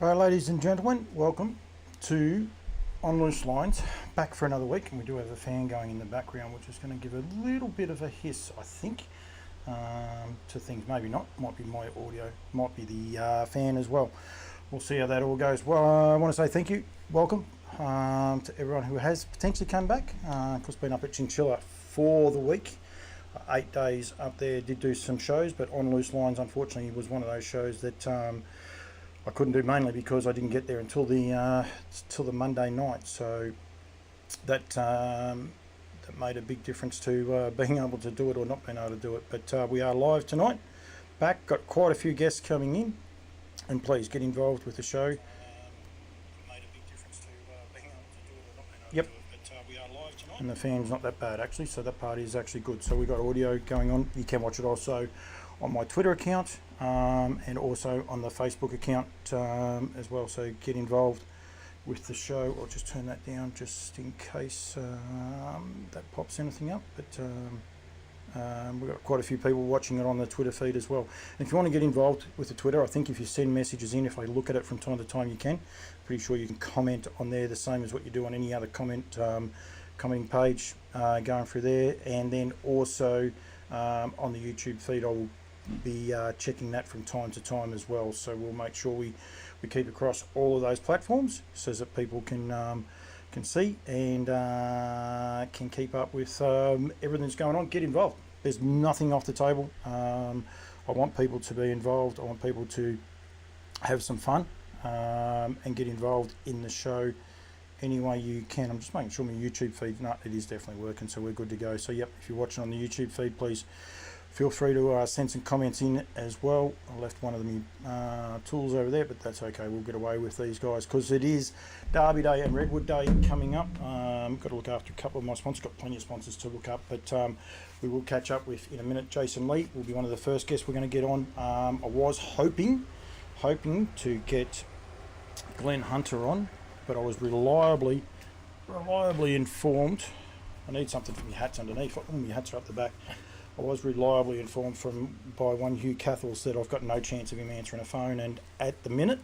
Alright, ladies and gentlemen, welcome to On Loose Lines, back for another week, and we do have a fan going in the background which is going to give a little bit of a hiss, I think, to things. Maybe not, might be my audio, might be the fan as well. We'll see how that all goes. Well, I want to say thank you, welcome to everyone who has potentially come back. Of course, been up at Chinchilla for the week, 8 days up there, did do some shows, but On Loose Lines unfortunately was one of those shows that I couldn't do, mainly because I didn't get there until the Monday night. So that made a big difference to being able to do it or not being able to do it. But we are live tonight, back, got quite a few guests coming in, and please get involved with the show. Yep. We are live tonight. And the fan's not that bad actually, so that part is actually good. So we got audio going on. You can watch it also on my Twitter account and also on the Facebook account as well. So get involved with the show. I'll just turn that down just in case that pops anything up. But we've got quite a few people watching it on the Twitter feed as well. And if you want to get involved with the Twitter, I think if you send messages in, if I look at it from time to time, you can. Pretty sure you can comment on there the same as what you do on any other commenting page going through there. And then also on the YouTube feed, I will be checking that from time to time as well. So we'll make sure we keep across all of those platforms so that people can see and can keep up with everything that's going on. Get involved. There's nothing off the table. I want people to be involved. I want people to have some fun and get involved in the show any way you can. I'm just making sure my YouTube feed, no, it is definitely working, so we're good to go. So yep, if you're watching on the YouTube feed, please feel free to send some comments in as well. I left one of the tools over there, but that's okay. We'll get away with these guys because it is Derby Day and Redwood Day coming up. Got to look after a couple of my sponsors. Got plenty of sponsors to look up, but we will catch up with in a minute. Jason Lee will be one of the first guests we're going to get on. I was hoping to get Glenn Hunter on, but I was reliably informed. I need something for my hats underneath. Oh, my hats are up the back. I was reliably informed by one Hugh Cathles that I've got no chance of him answering a phone, and at the minute,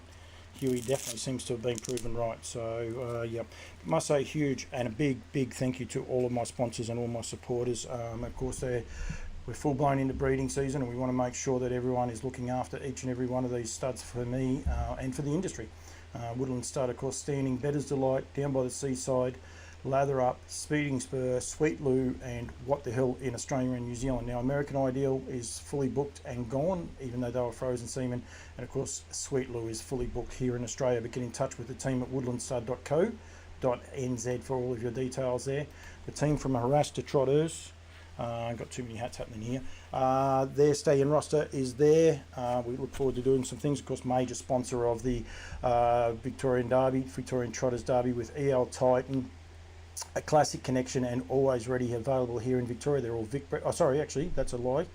Hughie definitely seems to have been proven right. So yeah, must say huge and a big thank you to all of my sponsors and all my supporters. Of course, we're full blown into breeding season, and we want to make sure that everyone is looking after each and every one of these studs for me and for the industry. Woodland Stud, of course, standing, Bettor's Delight, Down by the Seaside, Lather Up, Speeding Spur, Sweet Lou, and What the Hell in Australia and New Zealand. Now, American Ideal is fully booked and gone, even though they were frozen semen. And of course, Sweet Lou is fully booked here in Australia. But get in touch with the team at woodlandstud.co.nz for all of your details there. The team from Harass to Trotters. Got too many hats happening here. Their stay-in roster is there. We look forward to doing some things. Of course, major sponsor of the Victorian Trotters Derby with EL Titan, a classic connection, and always ready, available here in Victoria. They're all Vic. Oh, sorry, actually, that's a lie.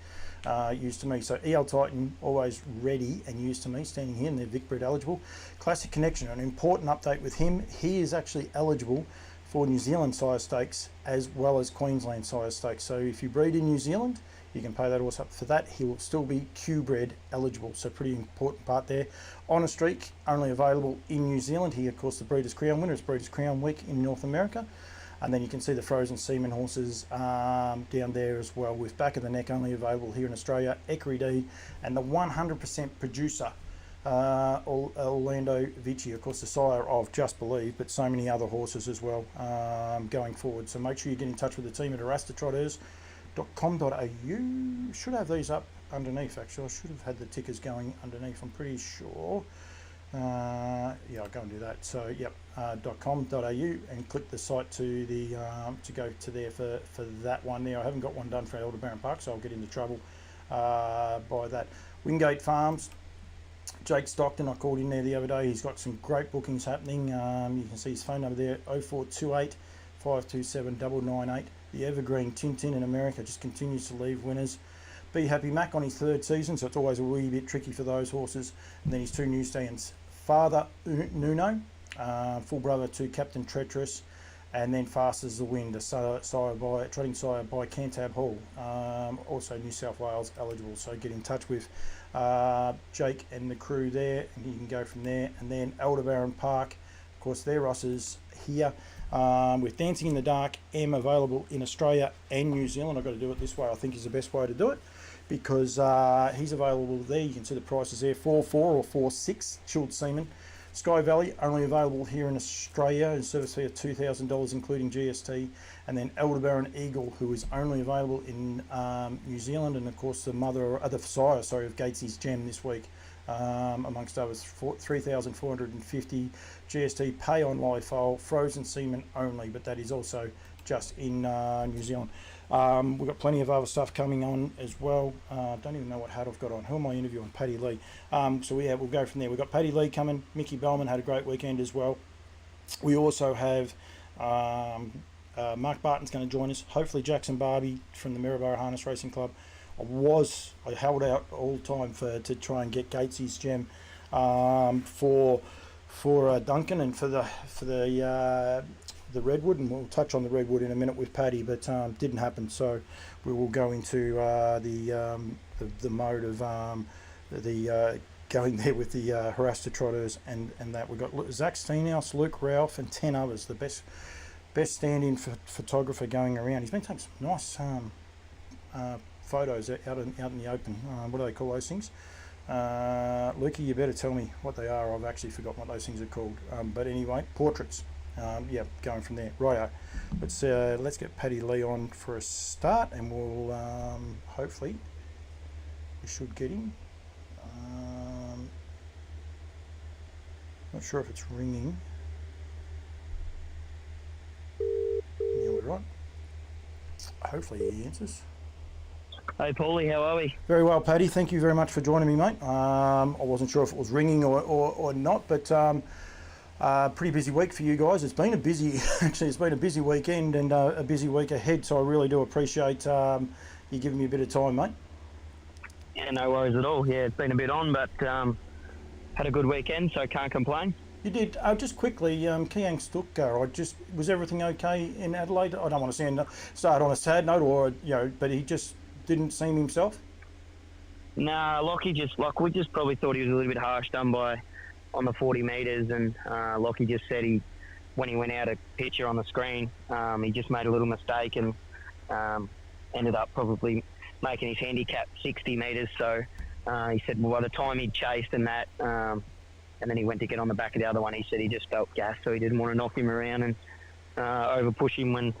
Used to me. So EL Titan, always ready and used to me, standing here, and they're Vic Bred eligible. Classic connection, an important update with him. He is actually eligible for New Zealand sire stakes as well as Queensland sire stakes. So if you breed in New Zealand, you can pay that horse up for that. He will still be Q-bred eligible. So pretty important part there. On a Streak, only available in New Zealand. He, of course, the Breeders' Crown winner. It's Breeders' Crown week in North America. And then you can see the frozen semen horses down there as well, with Back of the Neck only available here in Australia, Equine D, and the 100% producer, Orlando Vici, of course the sire of Just Believe, but so many other horses as well going forward. So make sure you get in touch with the team at arastatrotters.com.au. Should have these up underneath actually. I should have had the tickers going underneath, I'm pretty sure. Yeah, I'll go and do that. So yep, .com.au, and click the site to the to go to there for that one there. I haven't got one done for Aldebaran Park, so I'll get into trouble by that. Wingate Farms, Jake Stockton, I called in there the other day. He's got some great bookings happening. You can see his phone number there, 0428 527 998. The Evergreen Tintin in America just continues to leave winners. Be Happy Mac on his third season, so it's always a wee bit tricky for those horses. And then his two newsstands, Father Nuno, full brother to Captain Treacherous, and then Fast as the Wind, a trotting sire by Cantab Hall, also New South Wales eligible. So get in touch with Jake and the crew there, and you can go from there. And then Aldebaran Park, of course, their Rosses here with Dancing in the Dark, available in Australia and New Zealand. I've got to do it this way, I think is the best way to do it, because he's available there. You can see the prices there, 4-4 or 4-6 chilled semen. Sky Valley, only available here in Australia, and service fee of $2,000 including GST. And then Aldebaran Eagle, who is only available in New Zealand, and of course the sire of Gatesy's Gem this week, amongst others, 3,450 GST, pay on live foal, frozen semen only, but that is also just in New Zealand. We've got plenty of other stuff coming on as well. Don't even know what hat I've got on. Who am I interviewing? Paddy Lee. So yeah, we'll go from there. We've got Paddy Lee coming. Mickey Bellman had a great weekend as well. We also have Mark Barton's going to join us. Hopefully Jackson Barby from the Maryborough Harness Racing Club. I held out all the time to try and get Gatesy's Gem for Duncan and for the Redwood, and we'll touch on the Redwood in a minute with Paddy, but didn't happen. So we will go into the mode of going there with the Harasta Trotters and that. We've got Zach Steenhouse, Luke Ralph, and 10 others. The best stand-in photographer going around. He's been taking some nice photos out in the open. What do they call those things? Lukey, you better tell me what they are. I've actually forgotten what those things are called. But anyway, portraits. Yeah, going from there. Righto. Let's get Paddy Lee on for a start, and we'll hopefully we should get him. Not sure if it's ringing. Yeah, we're right. Hopefully he answers. Hey Paulie, how are we? Very well, Paddy. Thank you very much for joining me, mate. I wasn't sure if it was ringing or not, but pretty busy week for you guys. It's been a busy weekend and a busy week ahead. So I really do appreciate you giving me a bit of time, mate. Yeah, no worries at all. Yeah, it's been a bit on, but had a good weekend, so can't complain. You did. Just quickly, Kiang Stuttgart. Was everything okay in Adelaide? I don't want to start on a sad note, but he just didn't seem himself. Nah, we just probably thought he was a little bit harsh done by on the 40 metres, and Lockie just said when he went out a picture on the screen, he just made a little mistake and ended up probably making his handicap 60 metres. So he said, well, by the time he'd chased and that, and then he went to get on the back of the other one, he said he just felt gassed, so he didn't want to knock him around and over push him when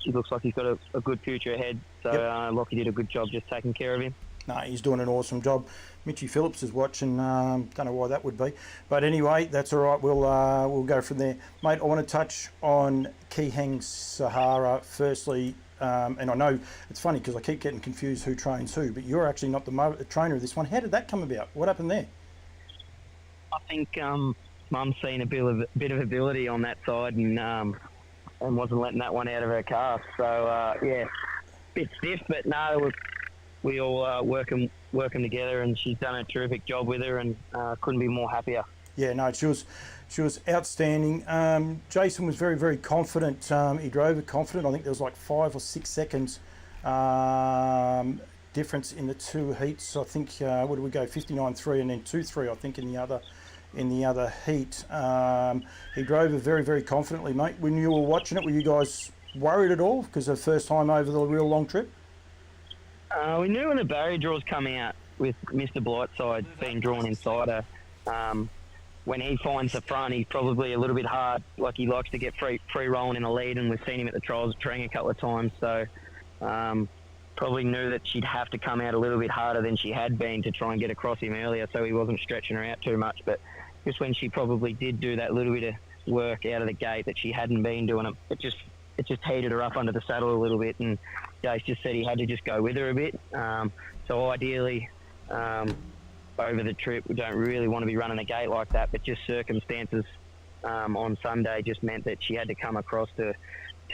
he looks like he's got a good future ahead. So yep. Lockie did a good job just taking care of him. No, he's doing an awesome job. Mitchy Phillips is watching. Don't know why that would be, but anyway, that's all right. We'll go from there, mate. I want to touch on Kiheng Sahara firstly, and I know it's funny because I keep getting confused who trains who, but you're actually not the trainer of this one. How did that come about? What happened there? I think Mum's seen a bit of ability on that side and wasn't letting that one out of her calf. So yeah, bit stiff, but no. We all work them together, and she's done a terrific job with her, and couldn't be more happier. Yeah, no, she was outstanding. Jason was very, very confident. He drove it confident. I think there was like 5 or 6 seconds difference in the two heats. I think what did we go? 59.3 and then 2.3. I think in the other heat. He drove it very, very confidently, mate. When you were watching it, were you guys worried at all because of the first time over the real long trip? We knew when the barrier draws come out with Mr. Blightside being drawn inside her. When he finds the front, he's probably a little bit hard. Like he likes to get free rolling in a lead, and we've seen him at the trials treeing a couple of times. So probably knew that she'd have to come out a little bit harder than she had been to try and get across him earlier, so he wasn't stretching her out too much. But just when she probably did do that little bit of work out of the gate that she hadn't been doing, it just heated her up under the saddle a little bit, and Jace just said he had to just go with her a bit. So ideally, over the trip, we don't really want to be running a gate like that, but just circumstances on Sunday just meant that she had to come across to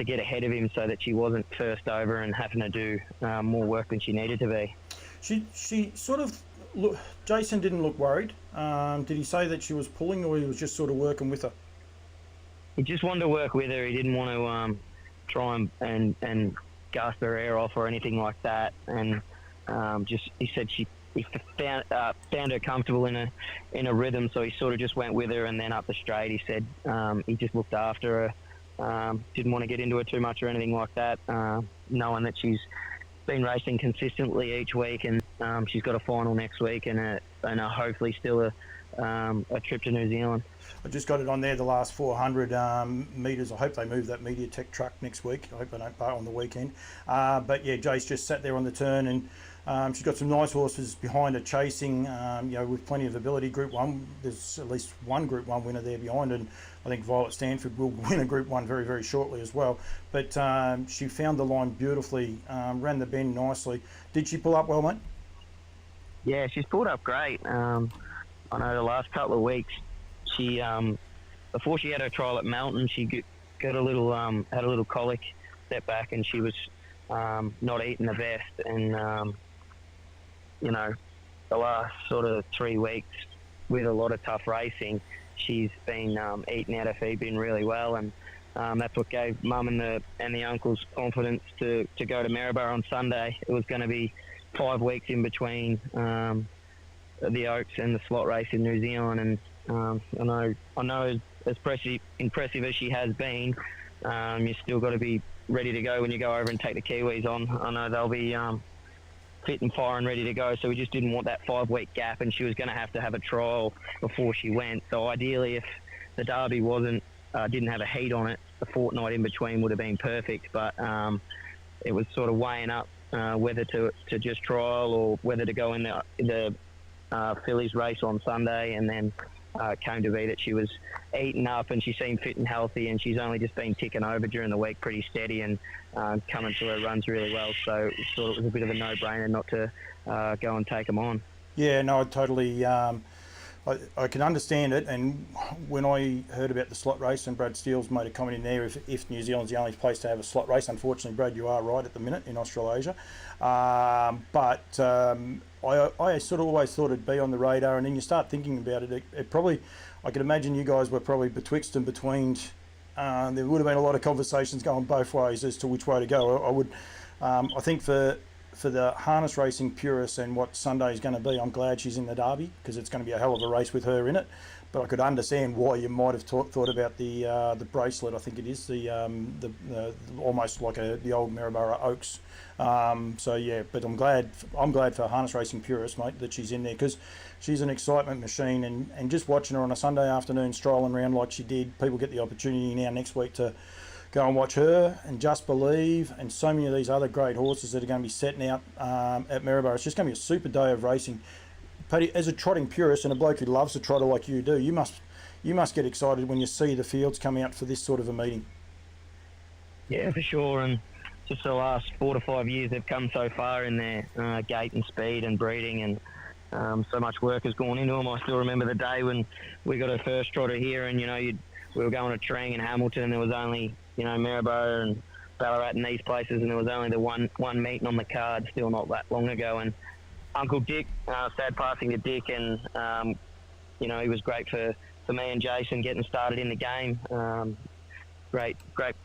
get ahead of him so that she wasn't first over and having to do more work than she needed to be. She sort of Jason didn't look worried. Did he say that she was pulling, or he was just sort of working with her? he just wanted to work with her. He didn't want to try and gasp her air off or anything like that. And just he said he found her comfortable in a rhythm, so he sort of just went with her. And then up the straight, he said he just looked after her. Didn't want to get into her too much or anything like that, knowing that she's been racing consistently each week, and she's got a final next week and hopefully still a trip to New Zealand. I just got it on there, the last 400 metres. I hope they move that MediaTek truck next week. I hope they don't bar on the weekend. But yeah, Jace just sat there on the turn, and she's got some nice horses behind her chasing, with plenty of ability. Group 1, there's at least one Group 1 winner there behind, and I think Violet Stanford will win a Group 1 very, very shortly as well. But she found the line beautifully, ran the bend nicely. Did she pull up well, mate? Yeah, she's pulled up great. I know the last couple of weeks, she before she had her trial at Mountain, she got a little had a little colic, step back, and she was not eating the best. And the last sort of 3 weeks with a lot of tough racing, she's been eating out her feed, been really well, and that's what gave Mum and the uncles confidence to go to Maryborough on Sunday. It was going to be 5 weeks in between the Oaks and the slot race in New Zealand, and I know as impressive as she has been, you still got to be ready to go when you go over and take the Kiwis on. I know they'll be fit and firing, ready to go, so we just didn't want that 5-week gap, and she was going to have a trial before she went. So ideally, if the Derby didn't have a heat on it, the fortnight in between would have been perfect, but it was sort of weighing up whether to just trial or whether to go in the fillies race on Sunday. And then it came to be that she was eating up and she seemed fit and healthy, and she's only just been ticking over during the week pretty steady and coming to her runs really well. So it thought it was a bit of a no-brainer not to go and take them on. Yeah, no, I totally... I can understand it, and when I heard about the slot race, and Brad Steele's made a comment in there, if New Zealand's the only place to have a slot race, unfortunately, Brad, you are right at the minute in Australasia. But I sort of always thought it'd be on the radar, and then you start thinking about it. It probably, I can imagine you guys were probably betwixt and between. There would have been a lot of conversations going both ways as to which way to go. I think for the harness racing purists and what Sunday is going to be, I'm glad she's in the Derby, because it's going to be a hell of a race with her in it. But I could understand why you might have thought about the bracelet. I think it is the almost like the old Maryborough Oaks. So yeah, but I'm glad for harness racing purists, mate, that she's in there, because she's an excitement machine, and just watching her on a Sunday afternoon strolling around like she did, people get the opportunity now next week to go and watch her and Just Believe and so many of these other great horses that are going to be setting out at Maryborough. It's just going to be a super day of racing. Paddy, as a trotting purist and a bloke who loves to trotter like you do, you must get excited when you see the fields come out for this sort of a meeting. Yeah, for sure. And just the last 4 to 5 years, they've come so far in their gait and speed and breeding, and so much work has gone into them. I still remember the day when we got our first trotter here, and we were going to Trang and Hamilton, and there was only Maryborough and Ballarat and these places, and there was only the one meeting on the card still not that long ago. And Uncle Dick, sad passing to Dick, and he was great for me and Jason getting started in the game. Great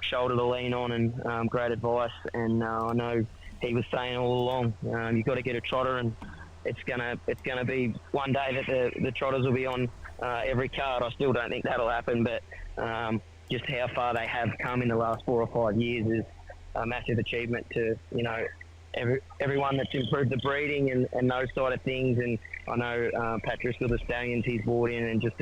shoulder to lean on, and great advice. And I know he was saying all along, you've got to get a trotter, and it's gonna be one day that the trotters will be on every card. I still don't think that'll happen, but just how far they have come in the last 4 or 5 years is a massive achievement to everyone that's improved the breeding and those side of things. And I know Patrick with the Stallions he's brought in and just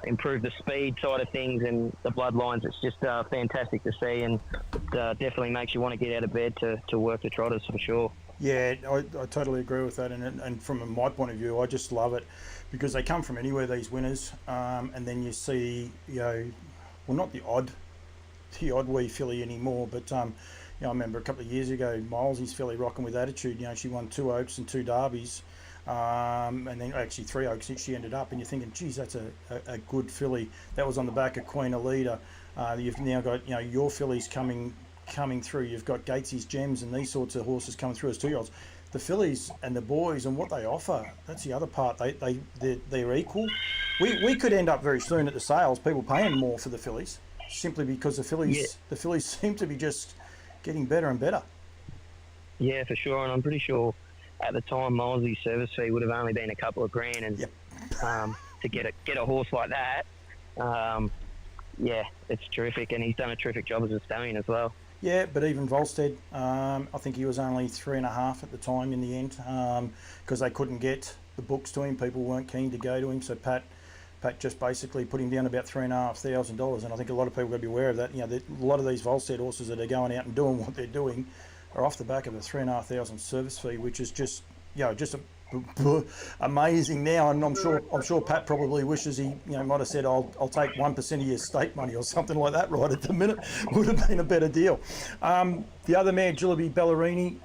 improved the speed side of things and the bloodlines. It's just fantastic to see, and it definitely makes you want to get out of bed to work the trotters for sure. Yeah, I totally agree with that, and from my point of view, I just love it because they come from anywhere, these winners, and then you see, well, not the odd wee filly anymore, but I remember a couple of years ago, Milesy's filly rocking with attitude. She won 2 Oaks and 2 Derbies, and then actually 3 Oaks she ended up, and you're thinking, geez, that's a good filly. That was on the back of Queen Alida. You've now got your fillies coming through. You've got Gatesy's Gems and these sorts of horses coming through as 2-year-olds. The fillies and the boys and what they offer, that's the other part. They're equal. We could end up very soon at the sales, people paying more for the fillies. simply because the fillies seem to be just getting better and better. Yeah, for sure. And I'm pretty sure at the time Miles's service fee would have only been a couple of grand, and Yep. To get a horse like that, it's terrific, and he's done a terrific job as a stallion as well. Yeah, but even Volstead, I think he was only 3.5 at the time in the end, because they couldn't get the books to him. People weren't keen to go to him, so Pat just basically put him down about $3,500, and I think a lot of people got to be aware of that. You know, a lot of these Volstead horses that are going out and doing what they're doing are off the back of a $3,500 service fee, which is just amazing now. And I'm sure Pat probably wishes he might have said, I'll take 1% of your estate money or something like that right at the minute. Would have been a better deal. The other mare, Gillaby Ballerini,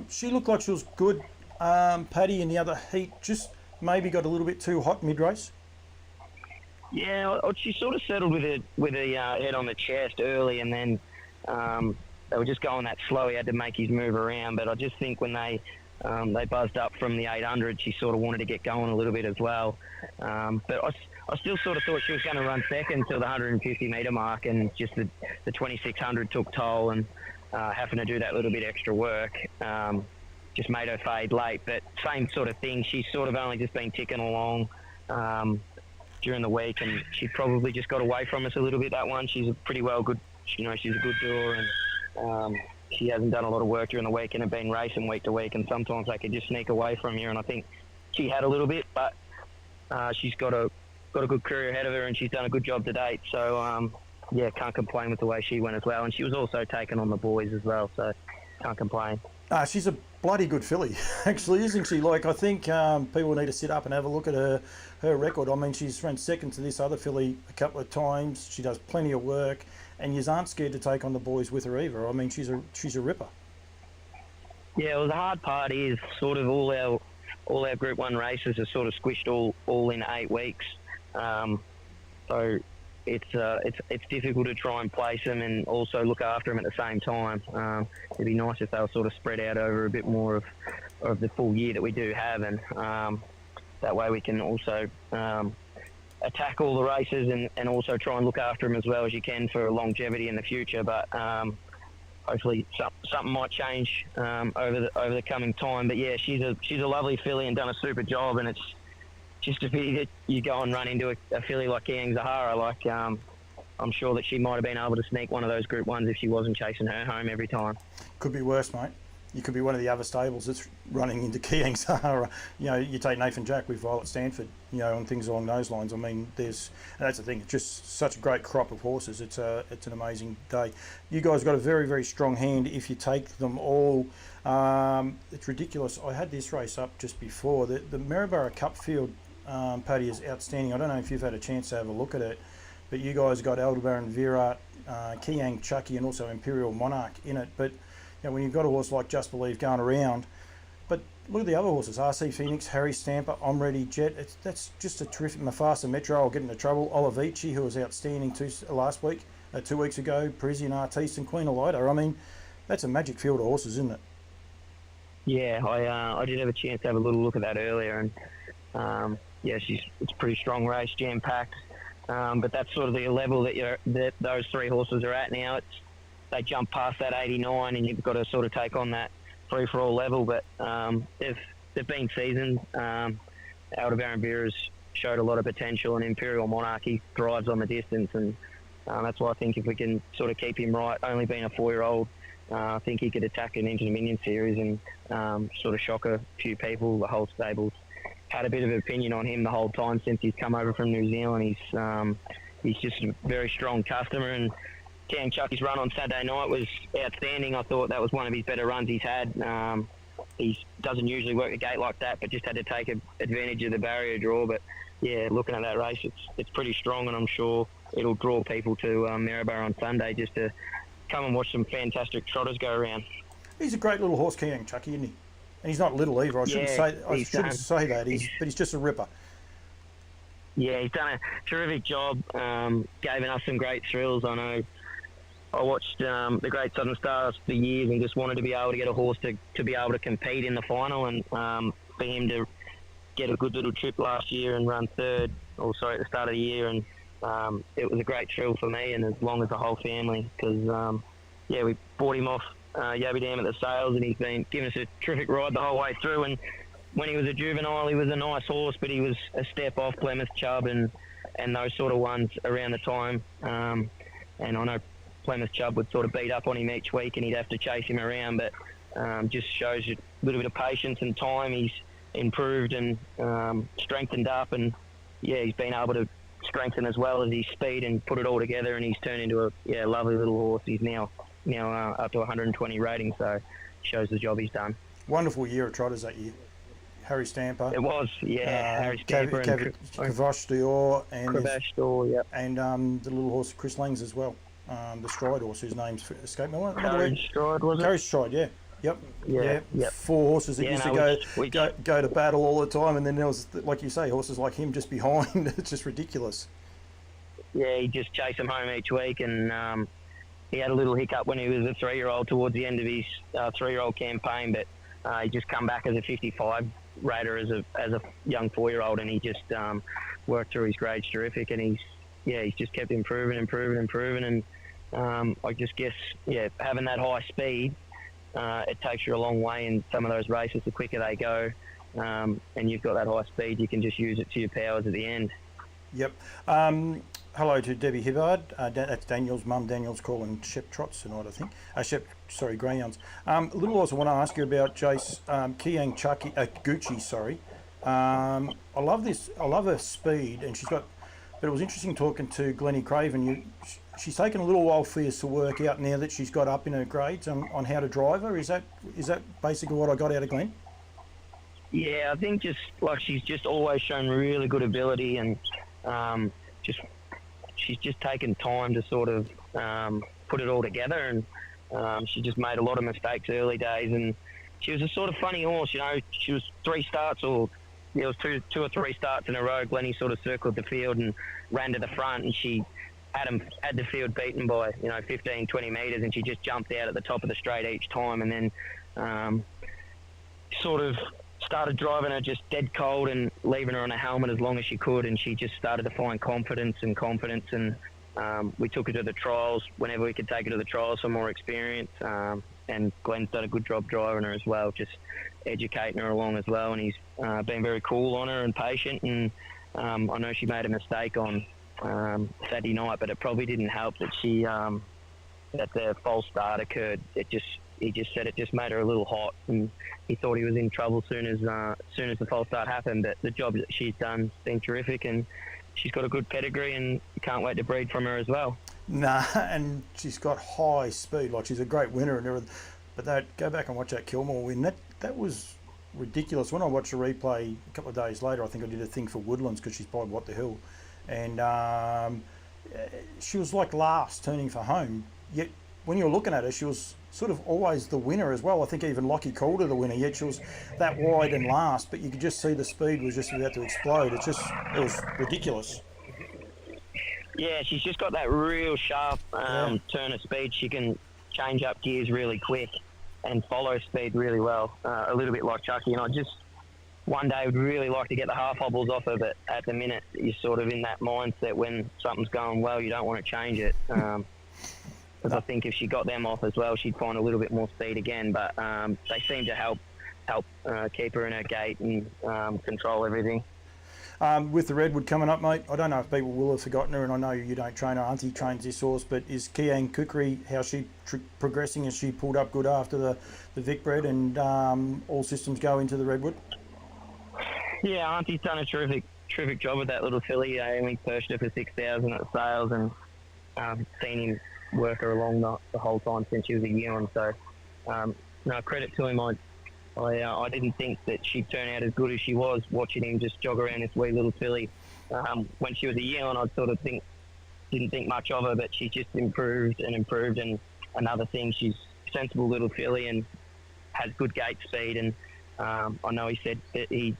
she looked like she was good. Paddy in the other heat just maybe got a little bit too hot mid-race. Yeah, she sort of settled with a head on the chest early, and then they were just going that slow. He had to make his move around, but I just think when they buzzed up from the 800, she sort of wanted to get going a little bit as well. But I still sort of thought she was going to run second till the 150 metre mark, and just the 2600 took toll, and having to do that little bit extra work just made her fade late. But same sort of thing. She's sort of only just been ticking along during the week, and she probably just got away from us a little bit, that one. She's a pretty well good, she's a good doer, and she hasn't done a lot of work during the week and have been racing week to week, and sometimes they could just sneak away from you, and I think she had a little bit, but she's got a good career ahead of her, and she's done a good job to date. So can't complain with the way she went as well, and she was also taking on the boys as well, so can't complain. She's a bloody good filly, actually, isn't she? Like, I think people need to sit up and have a look at her record. I mean, she's run second to this other filly a couple of times. She does plenty of work, and you aren't scared to take on the boys with her either. I mean, she's a ripper. Yeah, well, the hard part is sort of all our Group 1 races are sort of squished all in 8 weeks. So it's difficult to try and place them and also look after them at the same time. It'd be nice if they were sort of spread out over a bit more of the full year that we do have, and that way we can also attack all the races and also try and look after them as well as you can for longevity in the future. But hopefully something might change over the coming time. But yeah, she's a lovely filly and done a super job, and it's just a pity that you go and run into a filly like Kiang Zahara. Like, I'm sure that she might have been able to sneak one of those Group 1s if she wasn't chasing her home every time. Could be worse, mate. You could be one of the other stables that's running into Kiang Zahara. You take Nathan Jack with Violet Stanford, and things along those lines. I mean, and that's the thing. It's just such a great crop of horses. It's an amazing day. You guys got a very, very strong hand if you take them all. It's ridiculous. I had this race up just before. The Maryborough Cup field, Paddy, is outstanding. I don't know if you've had a chance to have a look at it, but you guys got Aldebaran Virat, Kiang Chucky, and also Imperial Monarch in it. But when you've got a horse like Just Believe going around, but look at the other horses: RC Phoenix, Harry Stamper, I'm Ready Jet. That's just a terrific. Mufasa Metro, I'll get into trouble. Olivici, who was outstanding 2 weeks ago. Parisian Artiste and Queen Elida. I mean, that's a magic field of horses, isn't it? Yeah, I did have a chance to have a little look at that earlier, and it's a pretty strong race, jam packed. But that's sort of the level that those 3 horses are at now. They jump past that 89, and you've got to sort of take on that free-for-all level. But they've been seasoned. Aldebaran Vera's showed a lot of potential, and Imperial Monarchy thrives on the distance, and that's why I think if we can sort of keep him right, only being a 4-year-old, I think he could attack an Into Dominion series and sort of shock a few people. The whole stable's had a bit of an opinion on him the whole time since he's come over from New Zealand. He's just a very strong customer, and Kiang Chucky's run on Saturday night was outstanding. I thought that was one of his better runs he's had. He doesn't usually work the gate like that, but just had to take advantage of the barrier draw. But yeah, looking at that race, it's pretty strong, and I'm sure it'll draw people to Maryborough on Sunday just to come and watch some fantastic trotters go around. He's a great little horse, Kiang Chucky, isn't he? And he's not little either. I shouldn't say that. But he's just a ripper. Yeah, he's done a terrific job. Giving us some great thrills. I know I watched the Great Southern Stars for years and just wanted to be able to get a horse to be able to compete in the final, and for him to get a good little trip last year and run third, at the start of the year, and it was a great thrill for me and as long as the whole family because, we bought him off Yabby Dam at the sales and he's been giving us a terrific ride the whole way through. And when he was a juvenile, he was a nice horse, but he was a step off Plymouth Chubb and those sort of ones around the time. And I know Plymouth Chubb would sort of beat up on him each week and he'd have to chase him around, but just shows you a little bit of patience and time. He's improved and strengthened up, and he's been able to strengthen as well as his speed and put it all together, and he's turned into a lovely little horse. He's now up to 120 rating, so shows the job he's done. Wonderful year of trotters that year. Harry Stamper. It was, Harry Stamper and Cavache d'Or and Cavache d'Or, yep. And the little horse Chris Lang's as well. The Stride horse whose name's escaped me. Courage Stride, was it? Courage Stride, yeah. Yep. Yep. 4 horses that used to go to battle all the time, and then there was, like you say, horses like him just behind. It's just ridiculous. Yeah, he'd just chase them home each week, and he had a little hiccup when he was a 3-year-old towards the end of his 3-year-old campaign, but he just come back as a 55 rater as a young 4-year-old, and he just worked through his grades terrific, and he's just kept improving, and I just guess having that high speed. It takes you a long way in some of those races. The quicker they go, and you've got that high speed, you can just use it to your powers at the end. Yep. Hello to Debbie Hibbard. That's Daniel's mum. Daniel's calling Shep Trots tonight, I think. Greyhounds. Little also want to ask you about Jace Kiang Gucci. Sorry. I love this. I love her speed, and she's got. But it was interesting talking to Glennie Craven. She's taken a little while for you to work out now that she's got up in her grades on how to drive her. Is that basically what I got out of Glenn? Yeah, I think just like she's just always shown really good ability, and she's just taken time to sort of put it all together, and she just made a lot of mistakes early days, and she was a sort of funny horse. She was 3 starts or. It was two or three starts in a row. Glennie sort of circled the field and ran to the front, and she had the field beaten by 15, 20 metres, and she just jumped out at the top of the straight each time, and then sort of started driving her just dead cold and leaving her on a helmet as long as she could, and she just started to find confidence, and we took her to the trials whenever we could take her to the trials for more experience, and Glenn's done a good job driving her as well, just educating her along as well, and he's been very cool on her and patient, and I know she made a mistake on Saturday night, but it probably didn't help that that the false start occurred. He just said it just made her a little hot, and he thought he was in trouble soon as the false start happened, but the job that she's done has been terrific, and she's got a good pedigree, and can't wait to breed from her as well. Nah, and she's got high speed, like she's a great winner and everything. But go back and watch that Kilmore win. That was ridiculous. When I watched the replay a couple of days later, I think I did a thing for Woodlands because she's by What the Hill, and she was like last, turning for home. Yet when you were looking at her, she was sort of always the winner as well. I think even Lockie called her the winner. Yet she was that wide and last, but you could just see the speed was just about to explode. It was ridiculous. Yeah, she's just got that real sharp turn of speed. She can change up gears really quick and follow speed really well, a little bit like Chucky. And I just one day would really like to get the half hobbles off her, but at the minute you're sort of in that mindset when something's going well, you don't want to change it. Because I think if she got them off as well, she'd find a little bit more speed again. But they seem to help keep her in her gate and control everything. With the Redwood coming up, mate, I don't know if people will have forgotten her, and I know you don't train her. Auntie trains this horse, but is Kiang Kukri, how's she progressing? Has she pulled up good after the Vic bred, and all systems go into the Redwood? Yeah, Auntie's done a terrific job with that little filly. We purchased her for 6,000 at sales, and seen him work her along the whole time since she was a year on. So, no, credit to him. I didn't think that she'd turn out as good as she was, watching him just jog around this wee little filly. When she was a year on, I sort of didn't think much of her, but she just improved. And another thing, she's a sensible little filly and has good gate speed. And I know he said that he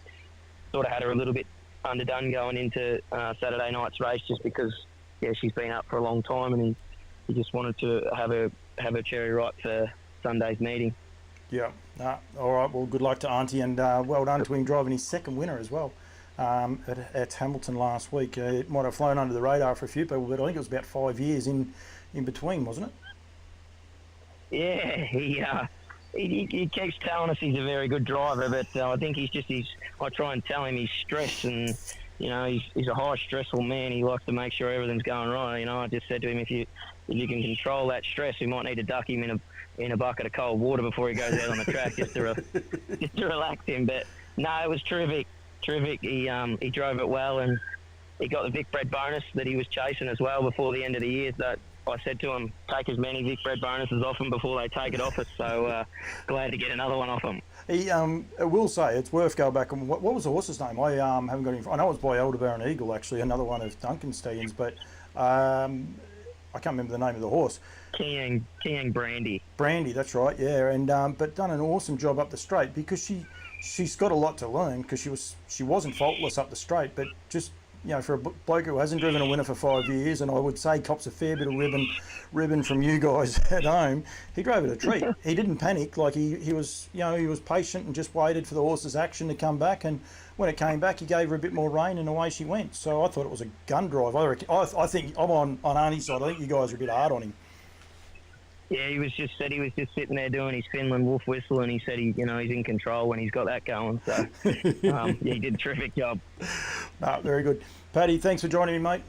sort of had her a little bit underdone going into Saturday night's race, just because she's been up for a long time, and he just wanted to have her cherry ripe for Sunday's meeting. Yeah. All right. Well, good luck to Auntie, and well done to him driving his second winner as well. at Hamilton last week. It might have flown under the radar for a few people, but I think it was about 5 years in between, wasn't it? Yeah, he keeps telling us he's a very good driver, but I think I try and tell him he's stressed, and he's a high stressful man. He likes to make sure everything's going right. I just said to him, if you can control that stress, we might need to duck him in a bucket of cold water before he goes out on the track just to relax him. But no, it was terrific. He drove it well, and he got the Vic Bred bonus that he was chasing as well before the end of the year. So I said to him, take as many Vic Bred bonuses off him before they take it off us. So glad to get another one off him. I will say it's worth going back. And what was the horse's name? I haven't got him. I know it was by Elderbaron Eagle, actually, another one of Duncan Stallions, but I can't remember the name of the horse. King Brandy. Brandy, that's right, yeah. And but done an awesome job up the straight, because she's got a lot to learn, because she wasn't faultless up the straight, but just, for a bloke who hasn't driven a winner for 5 years, and I would say cops a fair bit of ribbon from you guys at home, he drove it a treat. He didn't panic. Like he was patient and just waited for the horse's action to come back, and when it came back, he gave her a bit more rein, and away she went. So I thought it was a gun drive. I think I'm on Arnie's side. I think you guys are a bit hard on him. Yeah, he was just sitting there doing his Finland wolf whistle, and he said he's in control when he's got that going. So he did a terrific job. No, very good. Paddy, thanks for joining me, mate.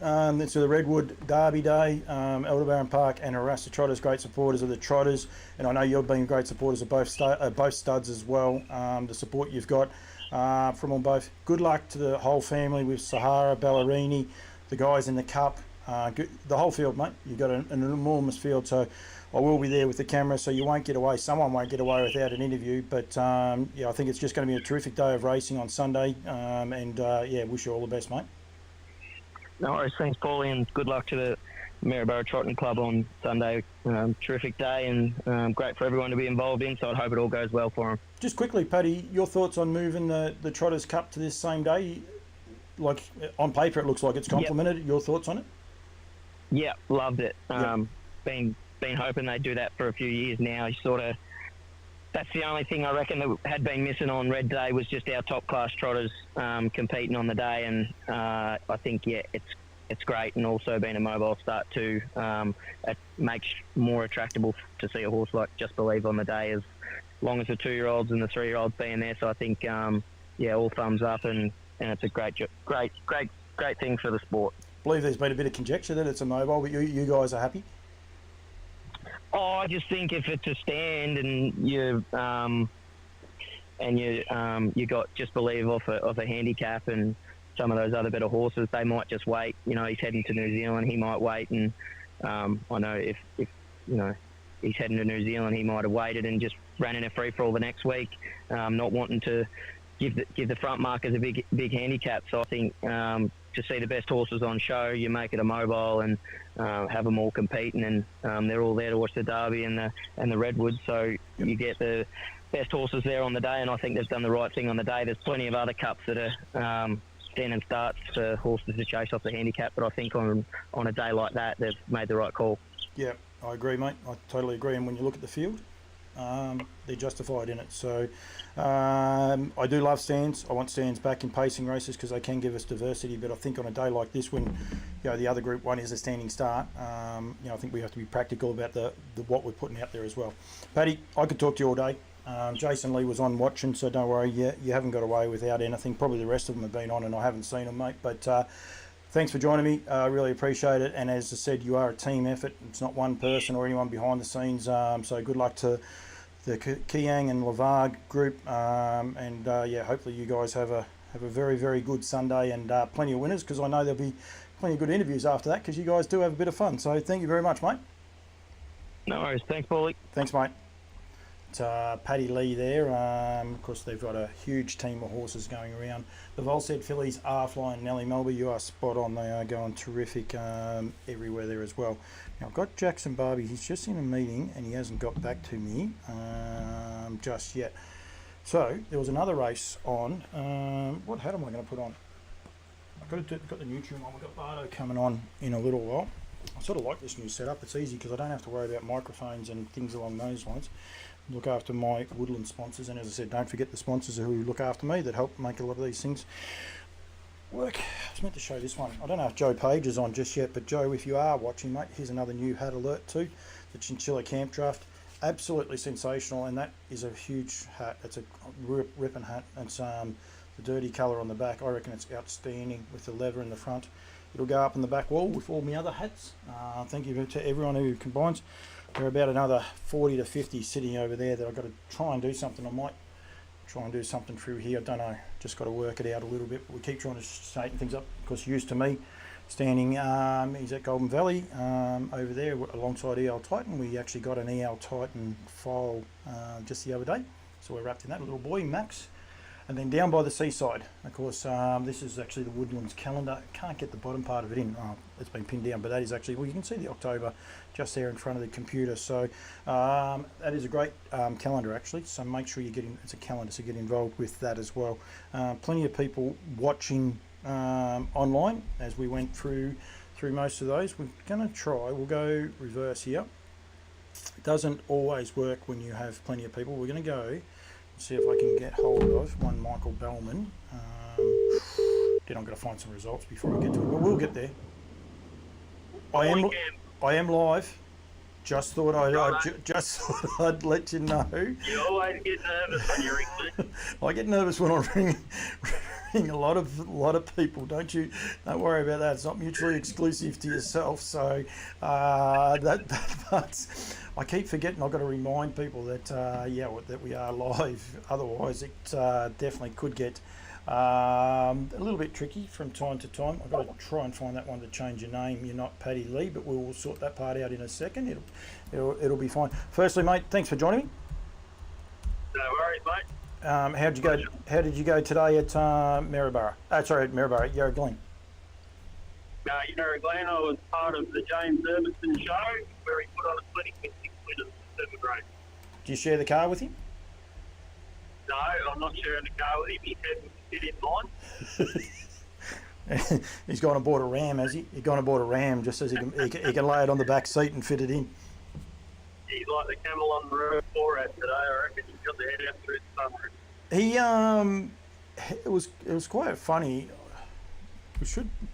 It's the Redwood Derby Day, Elderbaron Park and Arasta Trotters, great supporters of the Trotters, and I know you've been great supporters of both studs as well. The support you've got from them both. Good luck to the whole family with Sahara, Ballerini, the guys in the Cup, the whole field, mate. You've got an enormous field, so I will be there with the camera, so you won't get away. Someone won't get away without an interview. But I think it's just going to be a terrific day of racing on Sunday. Wish you all the best, mate. No worries, thanks, Paulie, and good luck to the Maryborough Trotting Club on Sunday. Terrific day, and great for everyone to be involved in. So I hope it all goes well for them. Just quickly, Paddy, your thoughts on moving the Trotters Cup to this same day? Like on paper, it looks like it's complemented. Yep. Your thoughts on it? Yeah, loved it. Been hoping they'd do that for a few years now. That's the only thing I reckon that had been missing on Red Day was just our top class trotters competing on the day, and I think it's great, and also being a mobile start too, it makes more attractable to see a horse like Just Believe on the day, as long as the 2-year-olds and the 3-year-olds being there. So I think all thumbs up, and it's a great thing for the sport. I believe there's been a bit of conjecture that it's a mobile, but you guys are happy? Oh, I just think if it's a stand and you got Just Believe off a handicap and some of those other better horses, they might just wait. He's heading to New Zealand, he might wait, and I know if he's heading to New Zealand, he might have waited and just ran in a free for all the next week, not wanting to give the front markers a big handicap. So I think to see the best horses on show, you make it a mobile and have them all competing, and they're all there to watch the Derby and the Redwood. So you get the best horses there on the day, and I think they've done the right thing on the day. There's plenty of other cups that are standing starts for horses to chase off the handicap, but I think on a day like that, they've made the right call. Yeah, I agree, mate. I totally agree. And when you look at the field, they're justified in it. So I do love stands. I want stands back in pacing races because they can give us diversity. But I think on a day like this, when the other Group 1 is a standing start, I think we have to be practical about the what we're putting out there as well. Paddy, I could talk to you all day. Jason Lee was on watching, so don't worry. You haven't got away without anything. Probably the rest of them have been on, and I haven't seen them, mate. But thanks for joining me. I really appreciate it. And as I said, you are a team effort. It's not one person or anyone behind the scenes. So good luck to the Kiang and Lavargue group. Hopefully you guys have a very, very good Sunday and plenty of winners, because I know there'll be plenty of good interviews after that, because you guys do have a bit of fun. So thank you very much, mate. No worries. Thanks, Paulie. Thanks, mate. It's Paddy Lee there. Of course, they've got a huge team of horses going around. The Volstead fillies are flying. Nellie Melby, you are spot on. They are going terrific everywhere there as well. Now, I've got Jackson Barby. He's just in a meeting and he hasn't got back to me just yet. So, there was another race on. What hat am I going to put on? I've got the Nutrien one. We've got Barton coming on in a little while. I sort of like this new setup. It's easy because I don't have to worry about microphones and things along those lines. Look after my Woodland sponsors, and as I said, don't forget the sponsors who look after me that help make a lot of these things work. I was meant to show this one. I don't know if Joe Page is on just yet, but Joe, if you are watching, mate, here's another new hat alert too. The Chinchilla Camp Draft. Absolutely sensational, and that is a huge hat. It's a ripping hat. It's the dirty colour on the back. I reckon it's outstanding with the leather in the front. It'll go up on the back wall with all my other hats. Thank you to everyone who combines. There are about another 40 to 50 sitting over there that I've got to try and do something. I might try and do something through here. I don't know. Just got to work it out a little bit. But we keep trying to straighten things up because used to me standing, he's at Golden Valley over there alongside EL Titan. We actually got an EL Titan file just the other day. So we're wrapped in that little boy, Max. And then down by the seaside, of course, this is actually the Woodlands calendar. Can't get the bottom part of it in. Oh, it's been pinned down, but that is actually, well, you can see the October just there in front of the computer. So that is a great calendar, actually. So make sure you get in, it's a calendar, so get involved with that as well. Plenty of people watching online as we went through most of those. We're going to try, we'll go reverse here. It doesn't always work when you have plenty of people. We're going to go see if I can get hold of one Michael Bellman. Then I'm going to find some results before I get to it, but we'll get there. I am live. Just thought I'd let you know. You always get nervous when you ring me. I get nervous when I ring a lot of people. Don't you? Don't worry about that. It's not mutually exclusive to yourself. So but I keep forgetting. I've got to remind people that that we are live. Otherwise, it definitely could get a little bit tricky from time to time. I've got to try and find that one to change your name. You're not Paddy Lee, but we will sort that part out in a second. It'll be fine. Firstly, mate, thanks for joining me. No worries, mate. How did you go today at Maryborough? Sorry, at Maryborough, at Yarra Glen. Yarra Glen, I was part of the James Irvison show where he put on a clinic with 6 winners in 7th grade. Do you share the car with him? No, I'm not sharing the car with him. He said we could fit in line. He's gone and bought a Ram, has he? He's gone and bought a Ram just as he can lay it on the back seat and fit it in. He's like the camel on the roof for it today. I reckon he's got the head out through the sunroof. It was quite funny.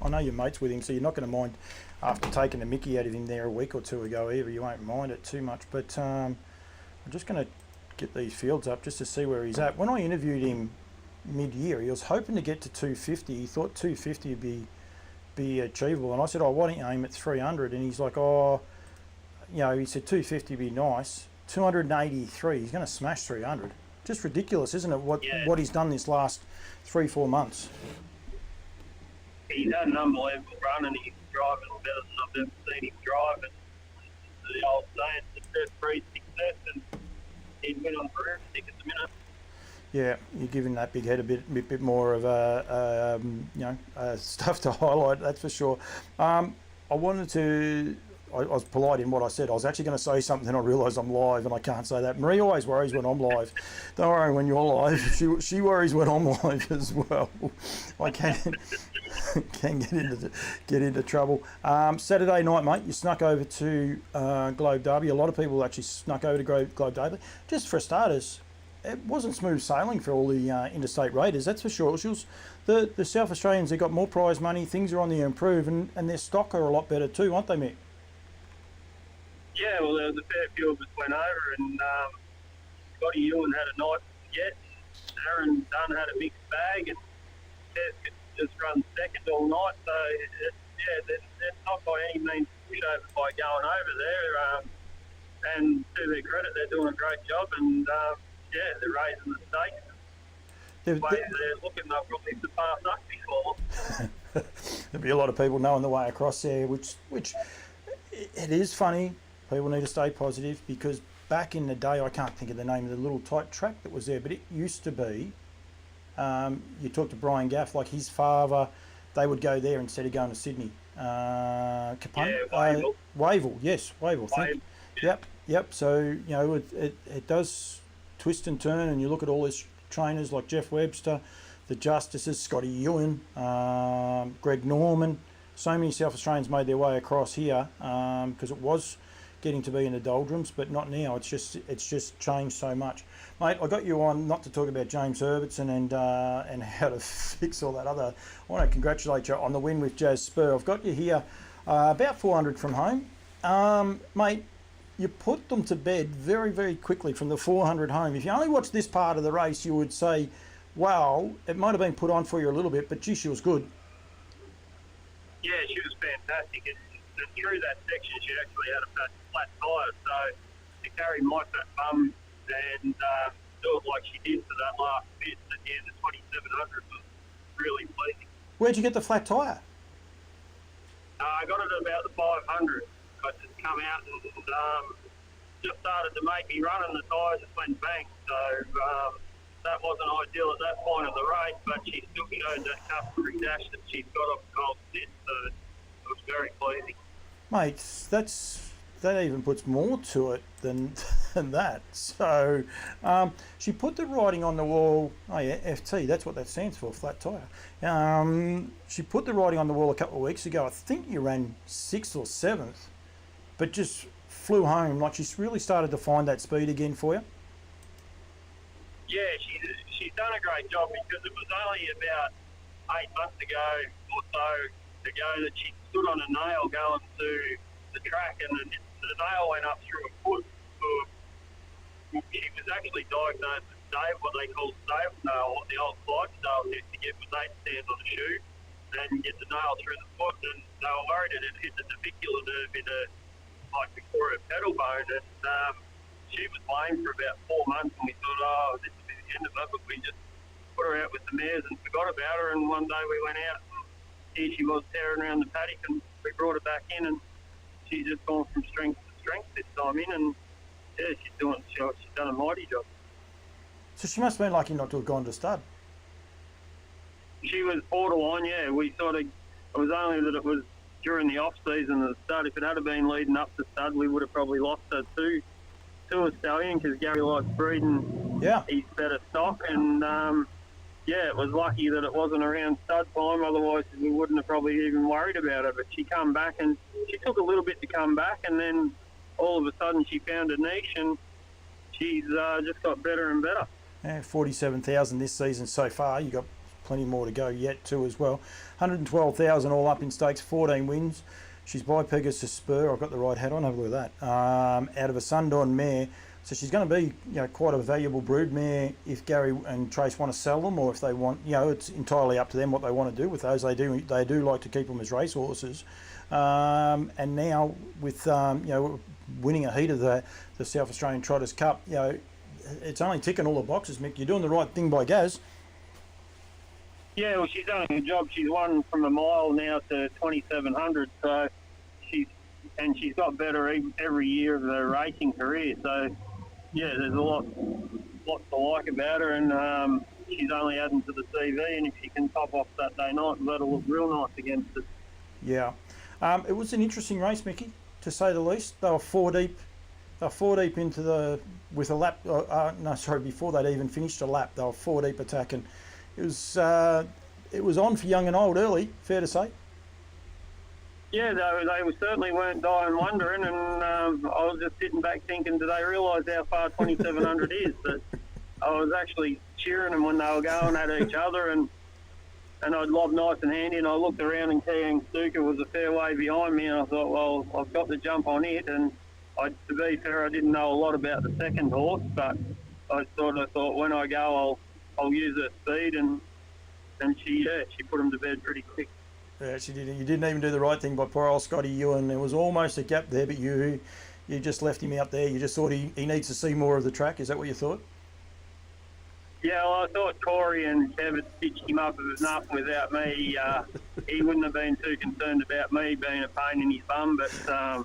I know you're mates with him, so you're not going to mind after taking the mickey out of him there a week or two ago either. You won't mind it too much. But I'm just going to get these fields up just to see where he's at. When I interviewed him mid-year, he was hoping to get to 250. He thought 250 would be achievable, and I said, why don't you aim at 300? And he's like, he said 250 would be nice. 283, he's going to smash 300. Just ridiculous, isn't it, what he's done this last 3-4 months? He's had an unbelievable run, and he's driving better than I've ever seen him drive. And the old saying, success breeds success, and he's been on the stick at the minute. Yeah, you're giving that big head a bit more of stuff to highlight. That's for sure. I was polite in what I said. I was actually going to say something, and I realised I'm live, and I can't say that. Marie always worries when I'm live. Don't worry when you're live. She worries when I'm live as well. I can get into trouble. Saturday night, mate, you snuck over to Globe Derby. A lot of people actually snuck over to Globe Derby. Just for starters, it wasn't smooth sailing for all the interstate raiders, that's for sure. The South Australians, they got more prize money, things are on the improve, and their stock are a lot better too, aren't they, Mick? Yeah, well, there was a fair few of us went over, and Scotty Ewan had a nice get. Aaron Dunn had a mixed bag, and Tess could just run second all night. So, they're not by any means pushover by going over there. And to their credit, they're doing a great job, and they're raising the stakes. They're looking, they'll probably surpass us before. There'll be a lot of people knowing the way across there, which it is funny. People need to stay positive because back in the day, I can't think of the name of the little tight track that was there, but it used to be, you talk to Brian Gaff, like his father, they would go there instead of going to Sydney. Wavell, yes, Wavell, thank you. Yep, so, it does twist and turn, and you look at all these trainers like Jeff Webster, the Justices, Scotty Ewan, Greg Norman, so many South Australians made their way across here because it was getting to be in the doldrums, but not now. It's just changed so much, mate. I got you on not to talk about James Herbertson and how to fix all that other. I want to congratulate you on the win with Jazz Spur. I've got you here about 400 from home, mate. You put them to bed very, very quickly from the 400 home. If you only watched this part of the race, you would say, wow, it might have been put on for you a little bit, but gee, she was good. Yeah, she was fantastic. And through that section, she actually had a flat tyre. So to carry my fat bum and do it like she did for that last bit at the end of 2700 was really pleasing. Where'd you get the flat tyre? I got it at about the 500. I just come out and just started to make me run, and the tyres just went bang. So that wasn't ideal at that point of the race, but she still showed that customary dash that she's got off the cold sit, so it was very pleasing. Mate, that even puts more to it than that. So she put the writing on the wall. Oh yeah, FT, that's what that stands for, flat tyre. She put the writing on the wall a couple of weeks ago. I think you ran 6th or 7th, but just flew home. Like, she's really started to find that speed again for you. Yeah, she's done a great job, because it was only about 8 months ago or so that she stood on a nail going to the track, and the nail went up through a foot. She was actually diagnosed with stable, what they call stable nail, what the old Clydesdales used to get was 8 stands on a shoe and get the nail through the foot, and they were worried it had hit the navicular nerve in before her pedal bone, and she was lame for about 4 months, and we thought, oh, this will be the end of it, but we just put her out with the mares and forgot about her, and one day we went out, and here she was tearing around the paddock, and we brought her back in, and she's just gone from strength to strength this time in, and yeah, she's done a mighty job. So she must have been lucky not to have gone to stud. She was borderline, yeah. It was only that it was during the off-season of the stud. If it had been leading up to stud, we would have probably lost her to a stallion, because Gary likes breeding his better stock, and yeah, it was lucky that it wasn't around stud time, otherwise we wouldn't have probably even worried about it. But she come back, and she took a little bit to come back, and then all of a sudden she found a niche, and she's just got better and better. Yeah, 47,000 this season so far. You got plenty more to go yet too as well. 112,000 all up in stakes, 14 wins. She's by Pegasus Spur. I've got the right hat on. Have a look at that. Out of a Sundawn mare, so she's going to be, quite a valuable brood mare if Gary and Trace want to sell them, or if they want, it's entirely up to them what they want to do with those. They do like to keep them as racehorses. And now with winning a heat of the South Australian Trotters Cup, it's only ticking all the boxes, Mick. You're doing the right thing by Gaz. Yeah, well, she's done a good job. She's won from a mile now to 2,700, so she's got better every year of her racing career. So yeah, there's lots to like about her, and she's only adding to the CV. And if she can top off Saturday night, that'll look real nice against us. Yeah, it was an interesting race, Mickey, to say the least. They were four deep. Into with a lap. Before they'd even finished a lap, they were 4 deep attacking. It was on for young and old early, fair to say. Yeah, they certainly weren't dying wondering, and I was just sitting back thinking, do they realise how far 2,700 is? But I was actually cheering them when they were going at each other, and I'd lob nice and handy, and I looked around, and Kiang Stuka was a fair way behind me, and I thought, well, I've got to jump on it. And to be fair, I didn't know a lot about the second horse, but I thought when I go, I'll use her speed, and she put him to bed pretty quick. Yeah, she did. You didn't even do the right thing by poor old Scotty Ewan. There was almost a gap there, but you just left him out there. You just thought he needs to see more of the track. Is that what you thought? Yeah, well, I thought Corey and Kev had stitched him up enough without me. He wouldn't have been too concerned about me being a pain in his bum, but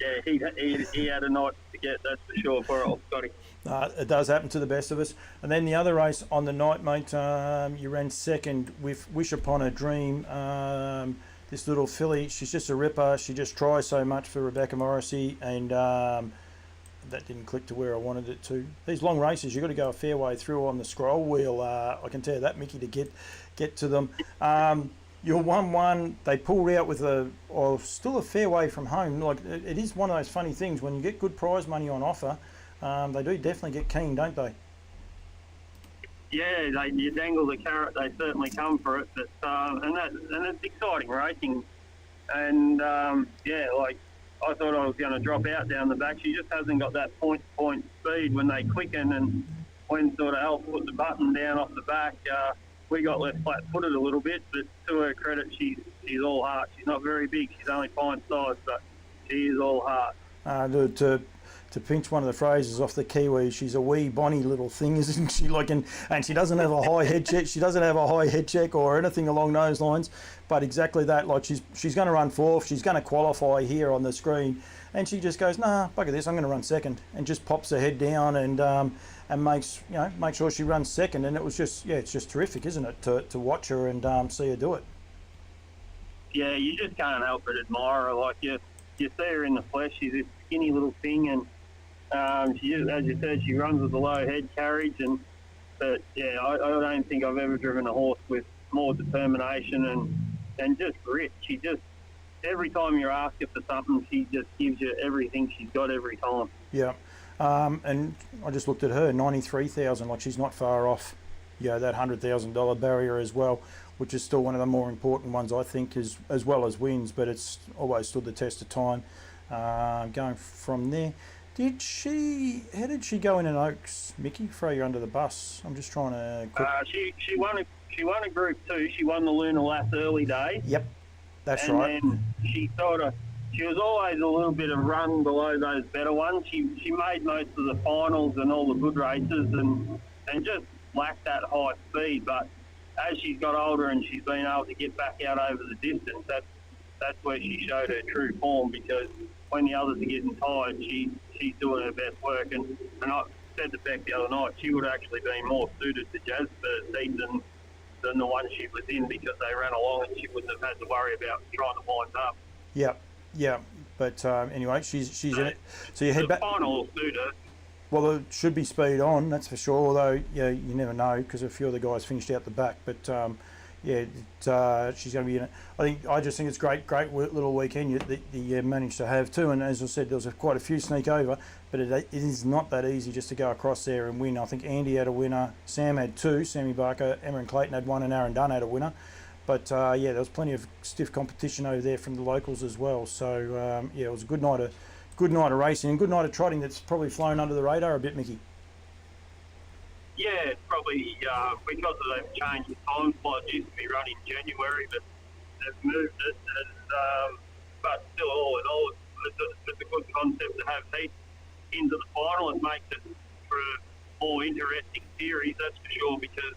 yeah, he had a night to get, that's for sure, poor old Scotty. It does happen to the best of us. And then the other race on the night, mate, you ran second with Wish Upon a Dream. This little filly, she's just a ripper. She just tries so much for Rebecca Morrissey, and that didn't click to where I wanted it to. These long races, you've got to go a fair way through on the scroll wheel. I can tell you that, Mickey, to get to them. You're 1-1. They pulled out with still a fair way from home. Like it is one of those funny things when you get good prize money on offer. They do definitely get keen, don't they? Yeah, you dangle the carrot, they certainly come for it. But and it's exciting racing. And like I thought I was going to drop out down the back. She just hasn't got that point speed when they quicken, and when sort of help put the button down off the back. We got left flat-footed a little bit, but to her credit, she's all heart. She's not very big. She's only fine size, but she is all heart. To pinch one of the phrases off the Kiwi, she's a wee bonny little thing, isn't she? Like, and she doesn't have a high head check. She doesn't have a high head check or anything along those lines. But exactly that. Like she's going to run fourth. She's going to qualify here on the screen, and she just goes, nah, bugger this. I'm going to run second, and just pops her head down and makes sure she runs second. And it was just it's just terrific, isn't it, to watch her and see her do it. Yeah, you just can't help but admire her. Like you see her in the flesh. She's this skinny little thing, and she, as you said, she runs with a low head carriage. But I don't think I've ever driven a horse with more determination and just grit. She just, every time you ask her for something, she just gives you everything she's got every time. Yeah. And I just looked at her, 93,000. Like she's not far off, that $100,000 barrier as well, which is still one of the more important ones I think, as well as wins. But it's always stood the test of time. Going from there, how did she go in Oaks, Mickey? Throw you under the bus. I'm just trying to. She won a Group 2. She won the Lunar Lass early days. Yep, that's right. And then she was always a little bit of run below those better ones. She made most of the finals and all the good races and just lacked that high speed. But as she's got older and she's been able to get back out over the distance, that's where she showed her true form, because when the others are getting tired, she's doing her best work. And I said to Beck the other night, she would actually be more suited to Jasper's seat than the one she was in, because they ran along and she wouldn't have had to worry about trying to wind up. Yeah. But anyway, she's in it. So you head back. The final will suit her. Well, it should be speed on, that's for sure. Although, you never know, because a few of the guys finished out the back. But she's going to be in it. I just think it's great little weekend that you managed to have too. And as I said, there was quite a few sneak over, but it is not that easy just to go across there and win. I think Andy had a winner, Sam had two, Sammy Barker, Emma Clayton had one, and Aaron Dunn had a winner. But there was plenty of stiff competition over there from the locals as well. So it was a good night of racing and good night of trotting. That's probably flown under the radar a bit, Mickey. Yeah, it's probably because they've changed the time slot. It used to be run in January, but they've moved it. And, but still, all in all, it's a good concept to have heats into the final. It makes it for a more interesting series, that's for sure, because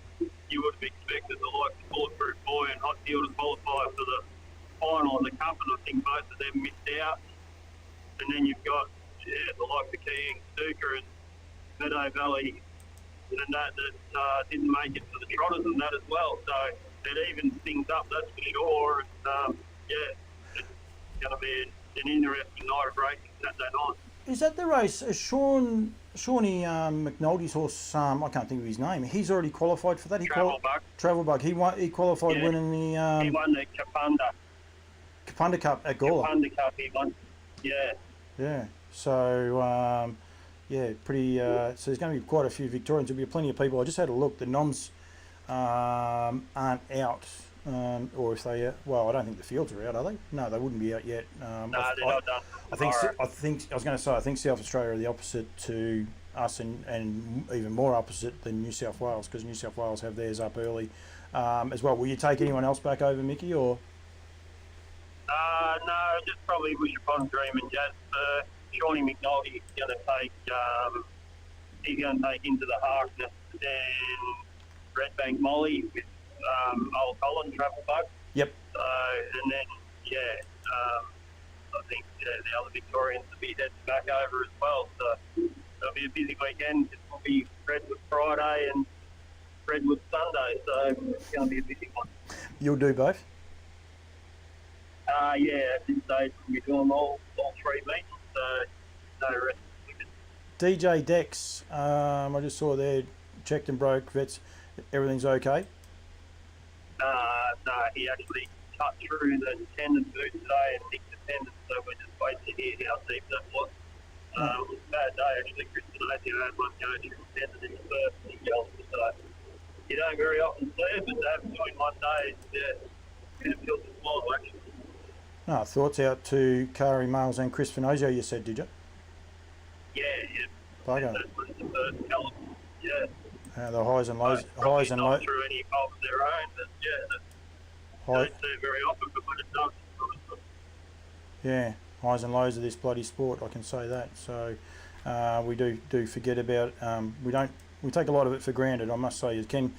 you would have expected the likes of Bulletproof Boy and Hot Deal to qualify for the final of the Cup, and I think most of them missed out. And then you've got the likes of Key and Stuka and Meadow Valley and that didn't make it for the trotters and that as well. So it evens things up, that's for sure. And it's going to be an interesting night of racing Saturday night. Is that the race? Shawnee McNulty's horse, I can't think of his name. He's already qualified for that. Travel Bug. He qualified winning the... he won the Kapunda Cup at Gawler. Kapunda Cup he won, Yeah. So... pretty. So there's going to be quite a few Victorians. There'll be plenty of people. I just had a look. The noms aren't out, or if they, I don't think the fields are out, are they? No, they wouldn't be out yet. No, they're not done. I think South Australia are the opposite to us, and even more opposite than New South Wales, because New South Wales have theirs up early as well. Will you take anyone else back over, Mickey, or? No, just probably Wish Upon Dream and Jasper. Shawnee McNulty is going to take. He's going to take Into the Harkness and Redbank Molly with Old Colin Travel Bug. Yep. So and then I think the other Victorians will be heading back over as well. So it'll be a busy weekend. It will be Redwood Friday and Redwood Sunday. So it's going to be a busy one. You'll do both. At this stage we'll be doing all three meetings. No rest. DJ Dex, I just saw there, checked and broke, vets, everything's okay? No, he actually cut through the tendon boot today and nicked the tendon, so we're just waiting to hear how deep that was. It was a bad day, actually. Kristen O'Hare had one going through the tendon in the first and yelled, so you don't very often see it, but to have two in one day, it feels a small, actually. Thoughts out to Kari Miles and Chris Finozio, you said, did you? Yeah. Bugger. That was the first element, yeah. The highs and lows. Highs and lows. Not through any fault of their own, but don't see it very often, but when it does, it's good. Yeah, highs and lows of this bloody sport, I can say that. So we do forget about, we take a lot of it for granted, I must say. It can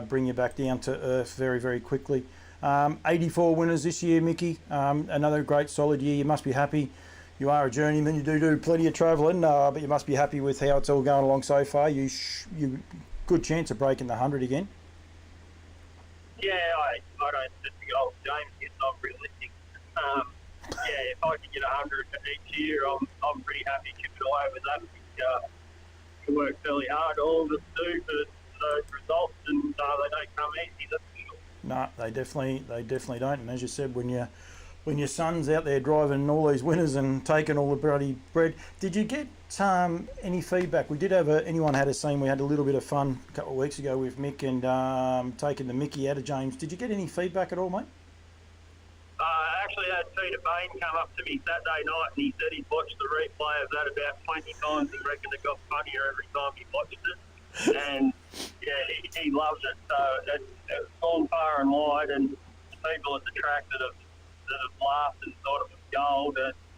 bring you back down to earth very, very quickly. 84 winners this year, Mickey. Another great solid year. You must be happy. You are a journeyman. You do plenty of travelling, but you must be happy with how it's all going along so far. You good chance of breaking the 100 again. Yeah, I don't set the goal, James. It's not realistic. If I can get 100 each year, I'm pretty happy chipping away with that. We work fairly hard, all of us do, for those results, and they don't come easy, that's for sure. No, they definitely don't. And as you said, when your son's out there driving all these winners and taking all the bloody bread, did you get any feedback? We did have anyone had a scene. We had a little bit of fun a couple of weeks ago with Mick and taking the Mickey out of James. Did you get any feedback at all, mate? I actually had Peter Bain come up to me Saturday night, and he said he'd watched the replay of that about 20 times and reckoned it got funnier every time he watched it. And he loved it. So it's gone far and wide, and the people at the track that have laughed and thought it was gold.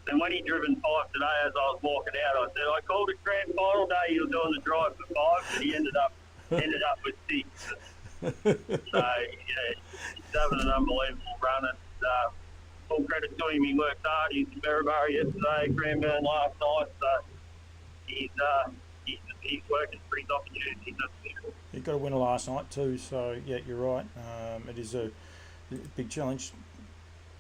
And when he driven 5 today, as I was walking out, I said, I called it grand final day. He was doing the drive for 5, but he ended up with 6. So he's having an unbelievable run. And full credit to him. He worked hard. He was in Maryborough yesterday, Cranbourne last night. So he's working for his opportunities. That's for sure. He got a winner last night too. So yeah, you're right. It is a big challenge.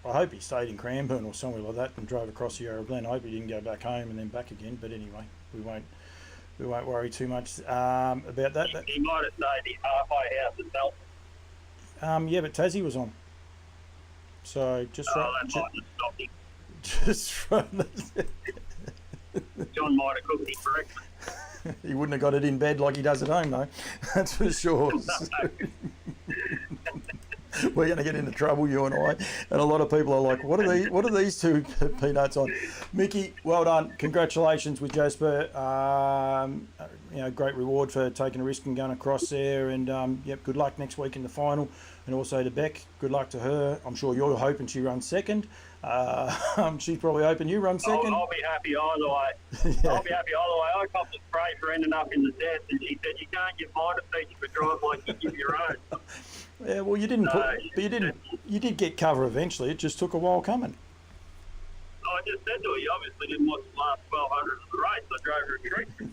I hope he stayed in Cranbourne or somewhere like that and drove across the Yarra Glen. I hope he didn't go back home and then back again. But anyway, we won't worry too much about that. He might have stayed his halfway house at Bellman. Yeah, but Tassie was on. So just that might have stopped him. just right. John might have cooked him breakfast. He wouldn't have got it in bed like he does at home, though. That's for sure. We're going to get into trouble, you and I. And a lot of people are like, what are these two peanuts on? Mickey, well done. Congratulations with Jasper. Great reward for taking a risk and going across there. And, good luck next week in the final. And also to Beck, good luck to her. I'm sure you're hoping she runs second. She's probably hoping you run second. I'll be happy either way. Yeah. I'll be happy either way. I copped a spray for ending up in the death, and she said, you can't give mine a feature for drive like you give your own. Yeah, well, you didn't. You did get cover eventually. It just took a while coming. I just said to her, you obviously didn't watch the last 1,200 of the race. I drove her a treat from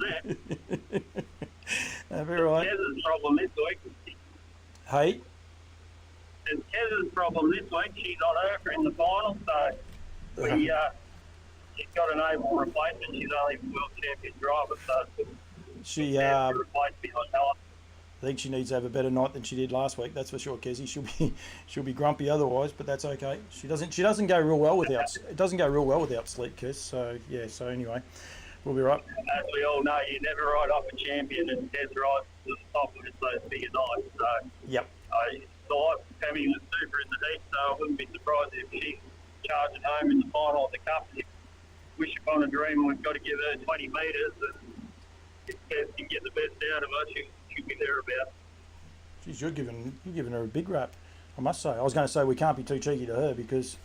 there. Very right. Kez's problem this week. Hey. It's Kez's problem this week. She's on her in the final, so she's got an able replacement. She's only a world champion driver, so she replace me on Helen. I think she needs to have a better night than she did last week. That's for sure, Kezzy. She'll be grumpy otherwise, but that's okay. She doesn't go real well without sleep, Kez. So yeah. So anyway, we'll be right. As we all know, you never ride off a champion, and Kez rides to the top when it's those bigger nights. So yep. I thought Tammy was super in the heat, so I wouldn't be surprised if she's charging home in the final of the cup. Wish upon a dream, we've got to give her 20 metres, and if Kez can get the best out of her, she'll be thereabouts. Geez, you're giving her a big rap, I must say. I was going to say we can't be too cheeky to her because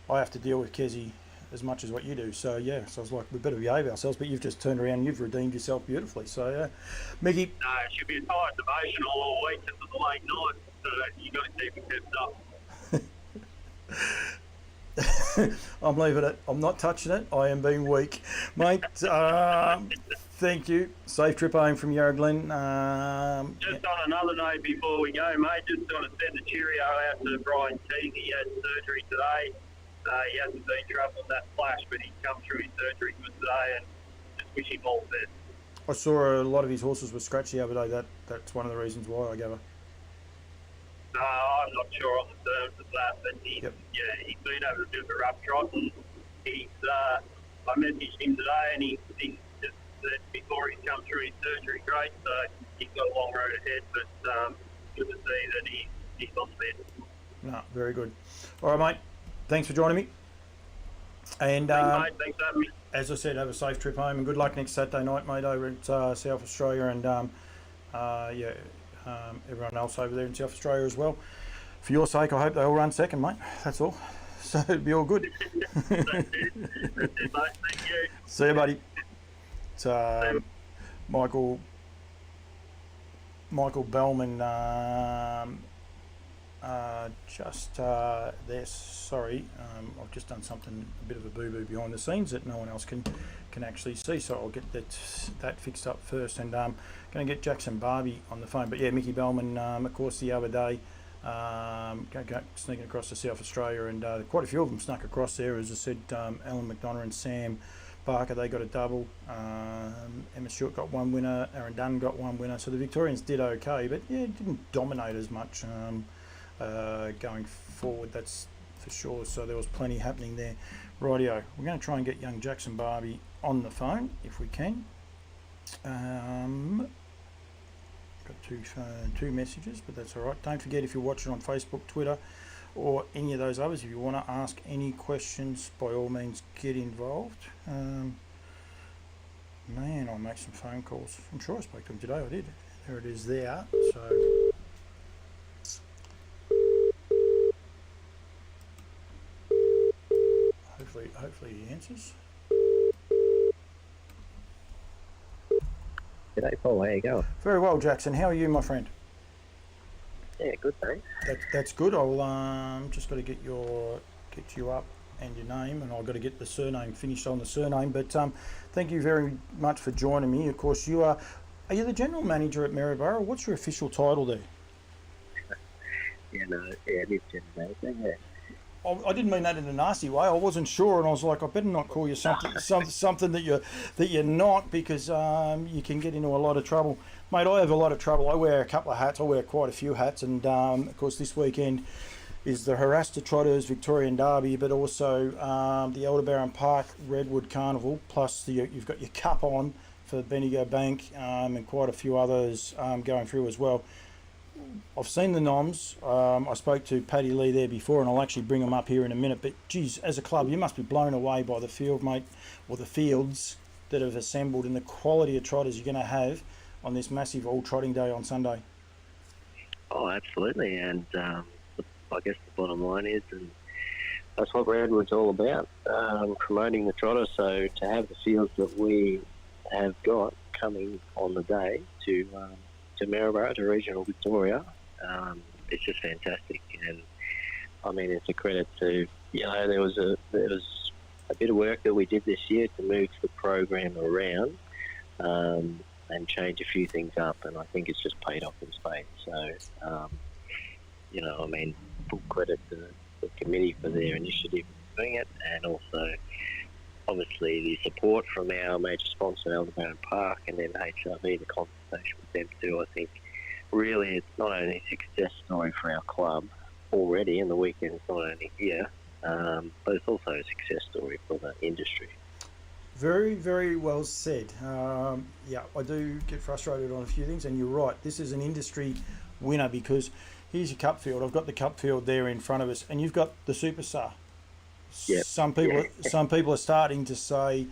I have to deal with Kezzy as much as what you do. So yeah, so I was like, we better behave ourselves. But you've just turned around and you've redeemed yourself beautifully. So yeah, Mickey. No, she'll be a tired devotional all week into the late night. So you got to keep it kept up. I'm leaving it. I'm not touching it. I am being weak, mate. Thank you. Safe trip home from Yarra Glen. Just on another note before we go, mate, just want to send a cheerio out to Brian Teague. He had surgery today. He hasn't been travelling that flash, but he's come through his surgery for today, and just wish him all the best. I saw a lot of his horses were scratchy the other day. That's one of the reasons why I gave her. I'm not sure on the terms of that, but he's been having a bit of a rough trot, and I messaged him today, and he just said before he's come through his surgery, great, so he's got a long road ahead, but good to see that he's on the bed. No, very good. All right, mate. Thanks for joining me. And Thanks, mate. Thanks for having me. as I said, have a safe trip home and good luck next Saturday night, mate, over at South Australia, and everyone else over there in South Australia as well. For your sake, I hope they all run second, mate. That's all. So it'll be all good. That's it, mate. Thank you. See you, buddy. It's Michael Bellman, just there. Sorry, I've just done something, a bit of a boo-boo behind the scenes that no one else can actually see. So I'll get that fixed up first, and going to get Jackson Barby on the phone. But yeah, Mickey Bellman, of course, the other day, sneaking across to South Australia, and quite a few of them snuck across there. As I said, Alan McDonough and Sam Barker, they got a double. Emma Stewart got one winner. Aaron Dunn got one winner. So the Victorians did okay, but yeah, didn't dominate as much going forward. That's for sure. So there was plenty happening there. Rightio, we're going to try and get young Jackson Barby on the phone if we can. Got two messages, but that's all right. Don't forget, if you're watching on Facebook, Twitter, or any of those others, if you want to ask any questions, by all means get involved. Man, I'll make some phone calls. I'm sure I spoke to him today. I did. There it is there. So hopefully he answers. G'day, Paul. How you going? Very well, Jackson. How are you, my friend? Yeah, good, thanks. That's good. I'll just got to get you up and your name, and I've got to get the surname finished on the surname. But thank you very much for joining me. Of course, are you the general manager at Maryborough? What's your official title there? It is general manager. Yeah. I didn't mean that in a nasty way. I wasn't sure, and I was like, I better not call you something that you're not, because you can get into a lot of trouble, mate. I have a lot of trouble. I wear a couple of hats. I wear quite a few hats, and of course this weekend is the Harasta Trotters Victorian Derby, but also the Aldebaran Park Redwood Carnival. Plus you've got your cup on for Bendigo Bank, and quite a few others going through as well. I've seen the noms. I spoke to Paddy Lee there before, and I'll actually bring them up here in a minute. But geez, as a club, you must be blown away by the field, mate, or the fields that have assembled, and the quality of trotters you're going to have on this massive all trotting day on Sunday. Oh, absolutely. And I guess the bottom line is, and that's what Redwood's all about, promoting the trotter. So to have the fields that we have got coming on the day to Maryborough, to regional Victoria, it's just fantastic. And I mean, it's a credit to, there was a bit of work that we did this year to move the program around and change a few things up, and I think it's just paid off in spades. So I mean, full credit to the committee for their initiative in doing it, and also obviously the support from our major sponsor, Aldebaran Park, and then HRV, the consultation with them too. I think really it's not only a success story for our club already, and the weekend's not only here, but it's also a success story for the industry. Very, very well said. Yeah, I do get frustrated on a few things, and you're right. This is an industry winner, because here's your cup field. I've got the cup field there in front of us, and you've got the superstar. Yep. Some people are starting to say,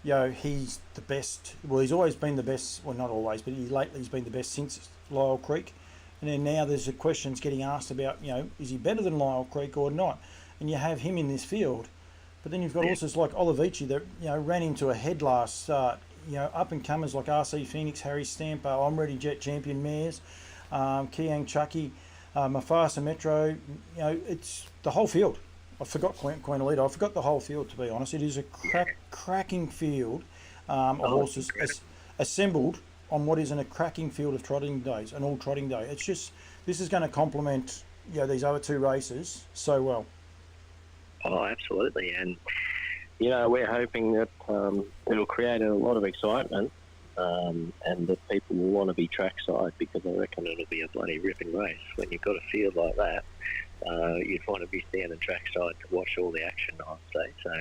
he's the best. Well, he's always been the best. Well, not always, but lately he's been the best since Lyell Creek. And then now there's the questions getting asked about, is he better than Lyell Creek or not? And you have him in this field. But then you've got horses like Olivici that, ran into a head last start. Up and comers like RC Phoenix, Harry Stamper, I'm Ready Jet champion mares, Kiang Chucky, Mufasa Metro. It's the whole field. I forgot Queen Alita. I forgot the whole field, to be honest. It is a cracking field of horses assembled on what isn't a cracking field of trotting days, an all trotting day. It's just, this is going to complement these other two races so well. Oh, absolutely. And, we're hoping that it'll create a lot of excitement and that people will want to be trackside, because I reckon it'll be a bloody ripping race. When you've got a field like that, you'd want to be standing trackside to watch all the action, I'd say. So,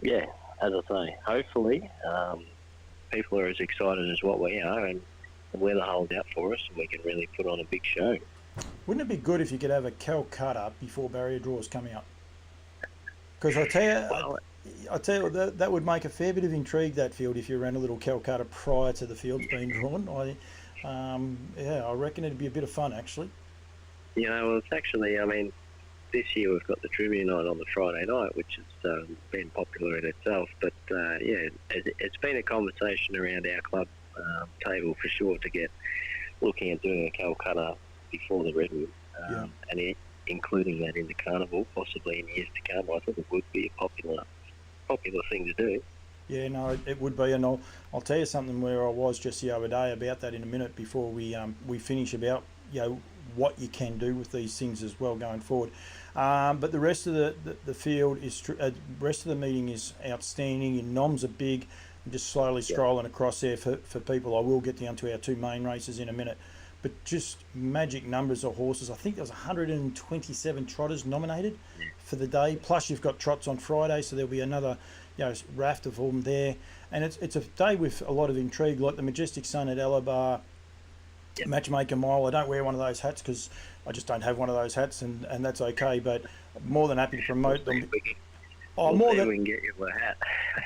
yeah, as I say, hopefully people are as excited as what we are, and the weather holds out for us, and we can really put on a big show. Wouldn't it be good if you could have a Calcutta before barrier draws come out? Because I tell you, that would make a fair bit of intrigue, that field, if you ran a little Calcutta prior to the fields being drawn. I reckon it'd be a bit of fun, actually. You know, well, it's actually, I mean, this year we've got the trivia night on the Friday night, which has been popular in itself. But, it's been a conversation around our club table for sure to get looking at doing a Calcutta before the Redwood, and including that in the carnival, possibly in years to come. I think it would be a popular thing to do. Yeah, no, it would be, and I'll tell you something where I was just the other day about that in a minute before we finish, about what you can do with these things as well going forward. But the rest of the field is rest of the meeting is outstanding. Your noms are big. I'm just slowly scrolling across there for people. I will get down to our two main races in a minute. But just magic numbers of horses. I think there was 127 trotters nominated for the day. Plus you've got trots on Friday, so there'll be another raft of them there. And it's a day with a lot of intrigue, like the Majestic Sun at Alabar, Matchmaker Mile. I don't wear one of those hats because I just don't have one of those hats, and that's okay. But more than happy to promote them. We can get you a hat.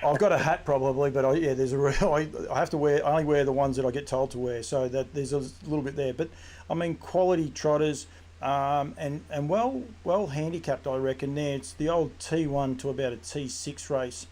I've got a hat probably, but I have to wear. I only wear the ones that I get told to wear, so that there's a little bit there. But I mean, quality trotters, and well handicapped, I reckon. There, it's the old T1 to about a T6 race.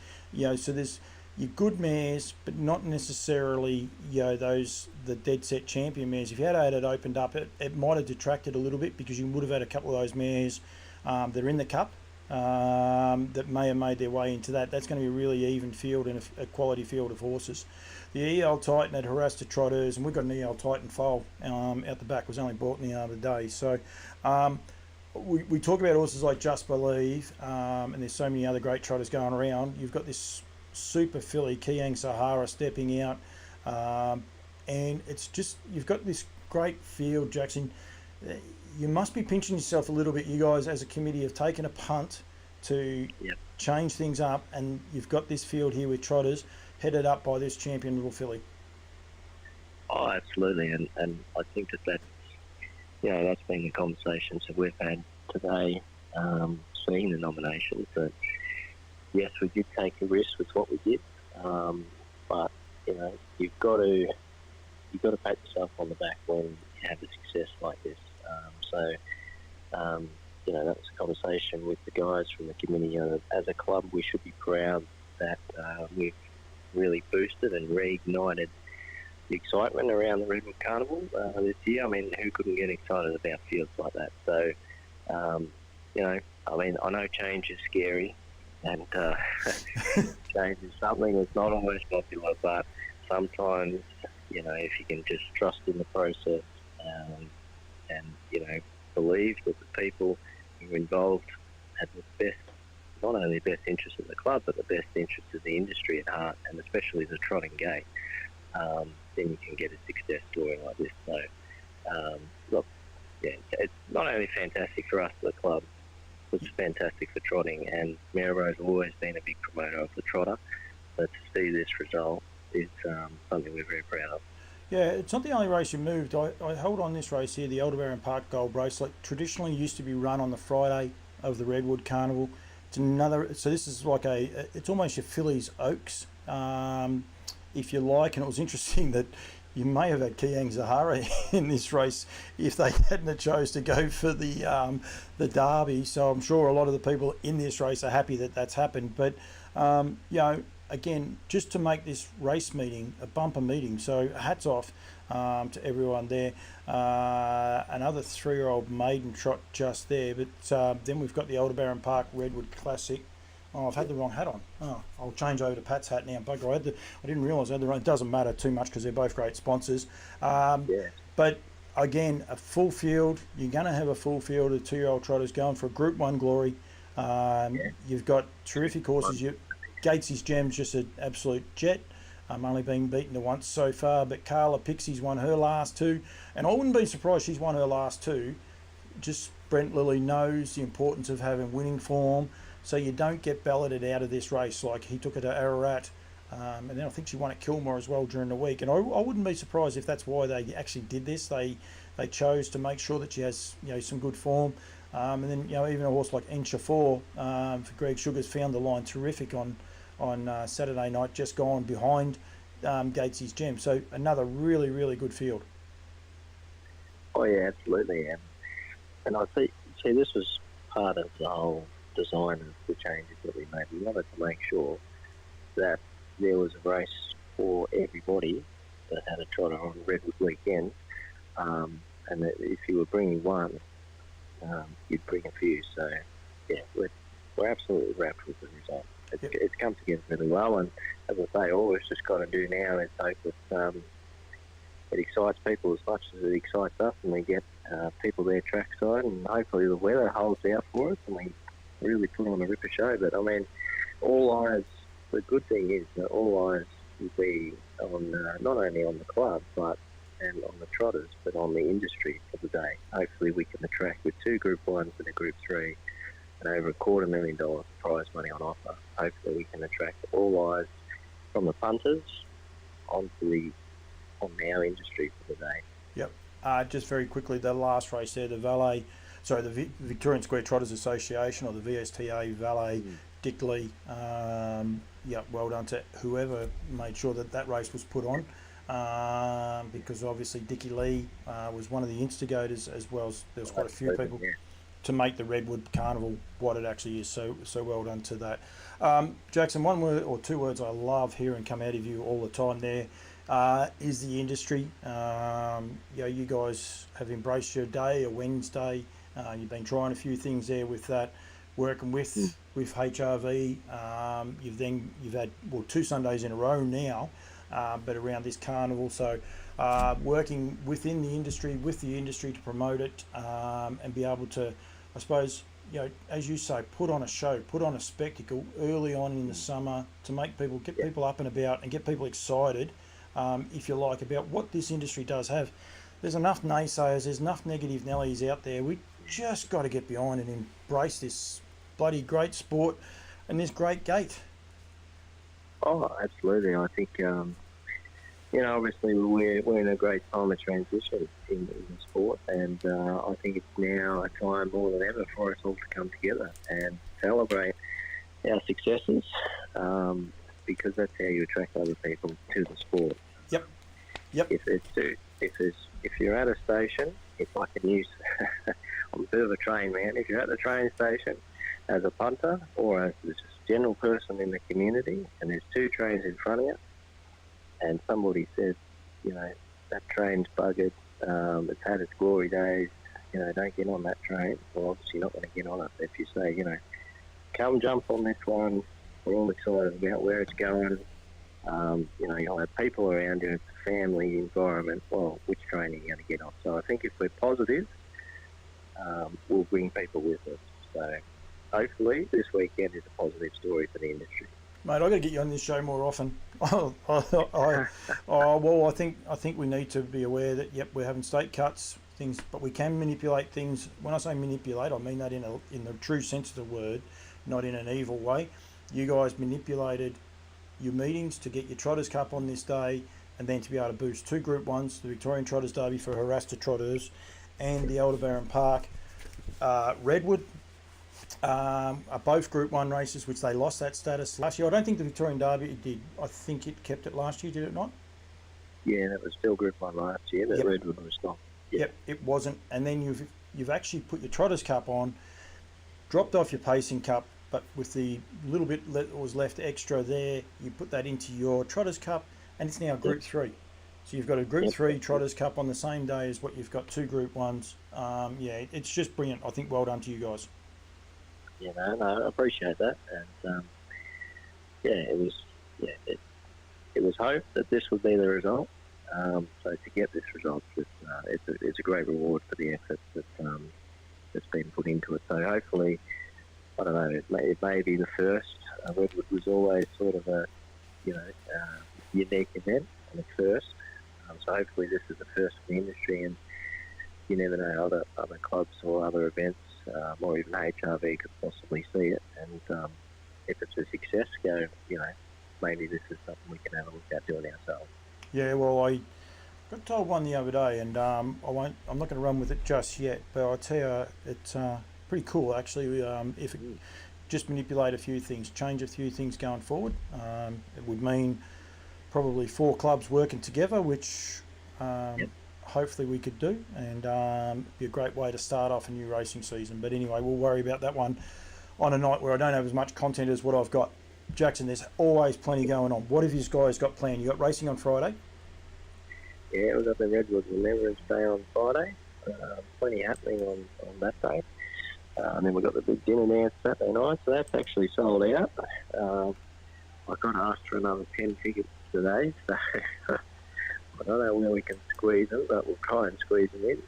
So there's your good mares, but not necessarily the dead set champion mares. If you had it opened up, it might have detracted a little bit, because you would have had a couple of those mares that are in the cup. That may have made their way into that. That's going to be a really even field and a quality field of horses. The EL Titan had harassed the trotters, and we've got an EL Titan foal out the back. It was only bought in the other day. So we talk about horses like Just Believe, and there's so many other great trotters going around. You've got this super filly, Kiang Sahara, stepping out, and it's just, you've got this great field, Jackson. You must be pinching yourself a little bit. You guys as a committee have taken a punt to change things up, and you've got this field here with trotters headed up by this champion little filly. Oh, absolutely, and I think that's been the conversations that we've had today, seeing the nominations. That yes, we did take a risk with what we did, but you've got to pat yourself on the back when you have a success like this. That was a conversation with the guys from the committee. As a club, we should be proud that we've really boosted and reignited the excitement around the Redwood Carnival this year. I mean, who couldn't get excited about fields like that? So, I know change is scary, and change is something that's not always popular, but sometimes, if you can just trust in the process, and believe that the people who are involved have the best, not only the best interest of the club, but the best interest of the industry at heart, and especially the trotting gate, then you can get a success story like this. So, it's not only fantastic for us, the club, it's fantastic for trotting, and Maryborough has always been a big promoter of the trotter. So to see this result is something we're very proud of. Yeah, it's not the only race you moved. I held on this race here, the Aldebaran Park Gold Bracelet. Traditionally used to be run on the Friday of the Redwood Carnival. It's another, so this is like it's almost your Phillies Oaks, if you like. And it was interesting that you may have had Kiang Zahara in this race if they hadn't chose to go for the Derby. So I'm sure a lot of the people in this race are happy that that's happened. But again, just to make this race meeting a bumper meeting. So hats off to everyone there. Another 3-year-old maiden trot just there. But then we've got the Aldebaran Park Redwood Classic. Oh, I've had the wrong hat on. Oh, I'll change over to Pat's hat now. Bugger, I didn't realise I had the wrong. It doesn't matter too much because they're both great sponsors. But again, a full field. You're going to have a full field of 2-year-old trotters going for a Group 1 glory. You've got terrific horses. Gatesy's Gem's just an absolute jet. only been beaten to once so far, but Carla Pixie's won her last 2, and I wouldn't be surprised she's won her last 2. Just Brent Lilly knows the importance of having winning form, so you don't get balloted out of this race like he took it to Ararat. And then I think she won at Kilmore as well during the week. And I wouldn't be surprised if that's why they actually did this. They chose to make sure that she has some good form. And then even a horse like Enchafor for Greg Sugars found the line terrific on Saturday night, just gone behind Gatesy's Gem. So another really, really good field. Oh yeah, absolutely. And I see this was part of the whole design of the changes that we made. We wanted to make sure that there was a race for everybody that had a trotter on Redwood weekend, and that if you were bringing one, you'd bring a few. So yeah, we're absolutely wrapped with the result. It's come together really well, and as I say, all we've just got to do now is hope that it excites people as much as it excites us, and we get people there trackside, and hopefully the weather holds out for us, and we really put on a ripper show. But I mean, all eyes. The good thing is that all eyes will be on not only on the club and on the trotters, but on the industry for the day. Hopefully we can attract with 2 Group 1s and a Group 3 and over $250,000 prize money on offer. Hopefully we can attract all eyes from the punters on our industry for the day. Yep. Just very quickly, the last race there, the Victorian Square Trotters Association, or the VSTA Valet, Dick Lee. Well done to whoever made sure that race was put on, because obviously Dickie Lee was one of the instigators, as well as there was quite a few people to make the Redwood Carnival what it actually is. So well done to that. Jackson, one word or 2 words I love hearing come out of you all the time there is the industry. You guys have embraced your day, a Wednesday. You've been trying a few things there with that, working with HRV. You've had 2 Sundays in a row now, but around this carnival. So working within the industry, with the industry to promote it, and be able to, I suppose, as you say, put on a show, put on a spectacle early on in the summer to make people, get people up and about and get people excited, if you like, about what this industry does have. There's enough naysayers, there's enough negative Nellies out there. We just got to get behind and embrace this bloody great sport and this great gate. Oh, absolutely. I think, obviously we're in a great time of transition in the sport, and I think it's now a time more than ever for us all to come together and celebrate our successes, because that's how you attract other people to the sport. Yep. If you're at a station, if I can use, I'm a bit of a train man. If you're at the train station as a punter or as a general person in the community, and there's 2 trains in front of you, and somebody says, that train's buggered, it's had its glory days, don't get on that train. Well, obviously you're not going to get on it. If you say, come jump on this one, we're all excited about where it's going. You'll have people around you, it's a family environment. Well, which train are you going to get on? So I think if we're positive, we'll bring people with us. So hopefully this weekend is a positive story for the industry. Mate, I've got to get you on this show more often. I think we need to be aware that, we're having state cuts, things, but we can manipulate things. When I say manipulate, I mean that in the true sense of the word, not in an evil way. You guys manipulated your meetings to get your Trotters Cup on this day, and then to be able to boost 2 Group 1s, the Victorian Trotters Derby for harassed trotters, and the Aldebaran Park Redwood. Are both Group 1 races, which they lost that status last year. I don't think the Victorian Derby did. I think it kept it last year, did it not? Yeah, that was still Group 1 last year, but Redwood was not. Yep, it wasn't. And then you've actually put your Trotters Cup on, dropped off your Pacing Cup, but with the little bit that was left extra there, you put that into your Trotters Cup, and it's now Group 3. So you've got a Group 3 Trotters Cup on the same day as what you've got 2 Group 1s. It's just brilliant. I think well done to you guys. No, I appreciate that, and it was hope that this would be the result. So to get this result, it's a great reward for the effort that's been put into it. So hopefully, I don't know, it may be the first. Redwood was always sort of a unique event and a first. So hopefully this is the first in the industry, and you never know, other clubs or other events, or even HRV could possibly see it. And if it's a success, maybe this is something we can have a look at doing ourselves. Yeah, well, I got told one the other day, and I'm not going to run with it just yet, but I'll tell you, it's pretty cool actually. If it just manipulate a few things, change a few things going forward, it would mean probably 4 clubs working together, which hopefully we could do, and be a great way to start off a new racing season. But anyway, we'll worry about that one on a night where I don't have as much content as what I've got. Jackson, there's always plenty going on. What have you guys got planned? You got racing on Friday? Yeah, we've got the Redwood Remembrance Day on Friday. Plenty happening on that day. And then we've got the big dinner dance Saturday night, so that's actually sold out. I got asked for another 10 tickets today, so I don't know where we can squeeze them, but we'll try and squeeze them in.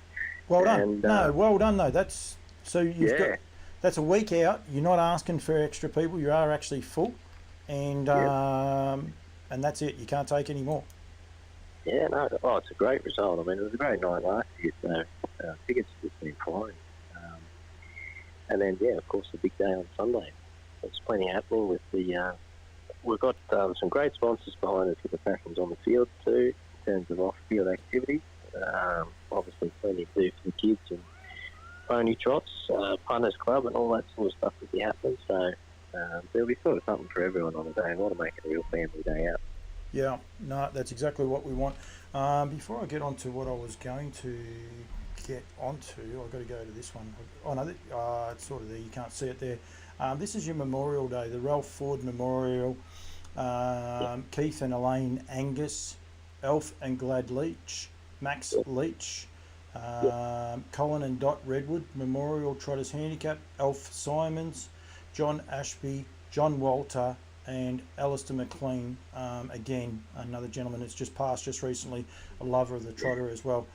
Well done. No, well done though. That's so you've got. That's a week out. You're not asking for extra people. You are actually full, and that's it. You can't take any more. Yeah, no. Oh, it's a great result. I mean, it was a great night last year, so tickets have just been flying. And then, of course, the big day on Sunday. There's plenty happening with the. We've got some great sponsors behind us with the passions on the field too, in terms of off-field activities. Obviously, plenty to do for the kids and pony trots, punters club, and all that sort of stuff will be happening. So there'll be sort of something for everyone on the day. I want to make it a real family day out. Yeah, no, that's exactly what we want. Before I get on to what I was going to get onto, I've got to go to this one. Oh no, it's sort of there. You can't see it there. This is your Memorial Day, the Ralph Ford Memorial. Keith and Elaine Angus, Elf and Glad Leach, Max Leach, Colin and Dot Redwood, Memorial Trotters Handicap, Elf Simons, John Ashby, John Walter, and Alistair McLean. Again, another gentleman that's just passed just recently, a lover of the trotter as well.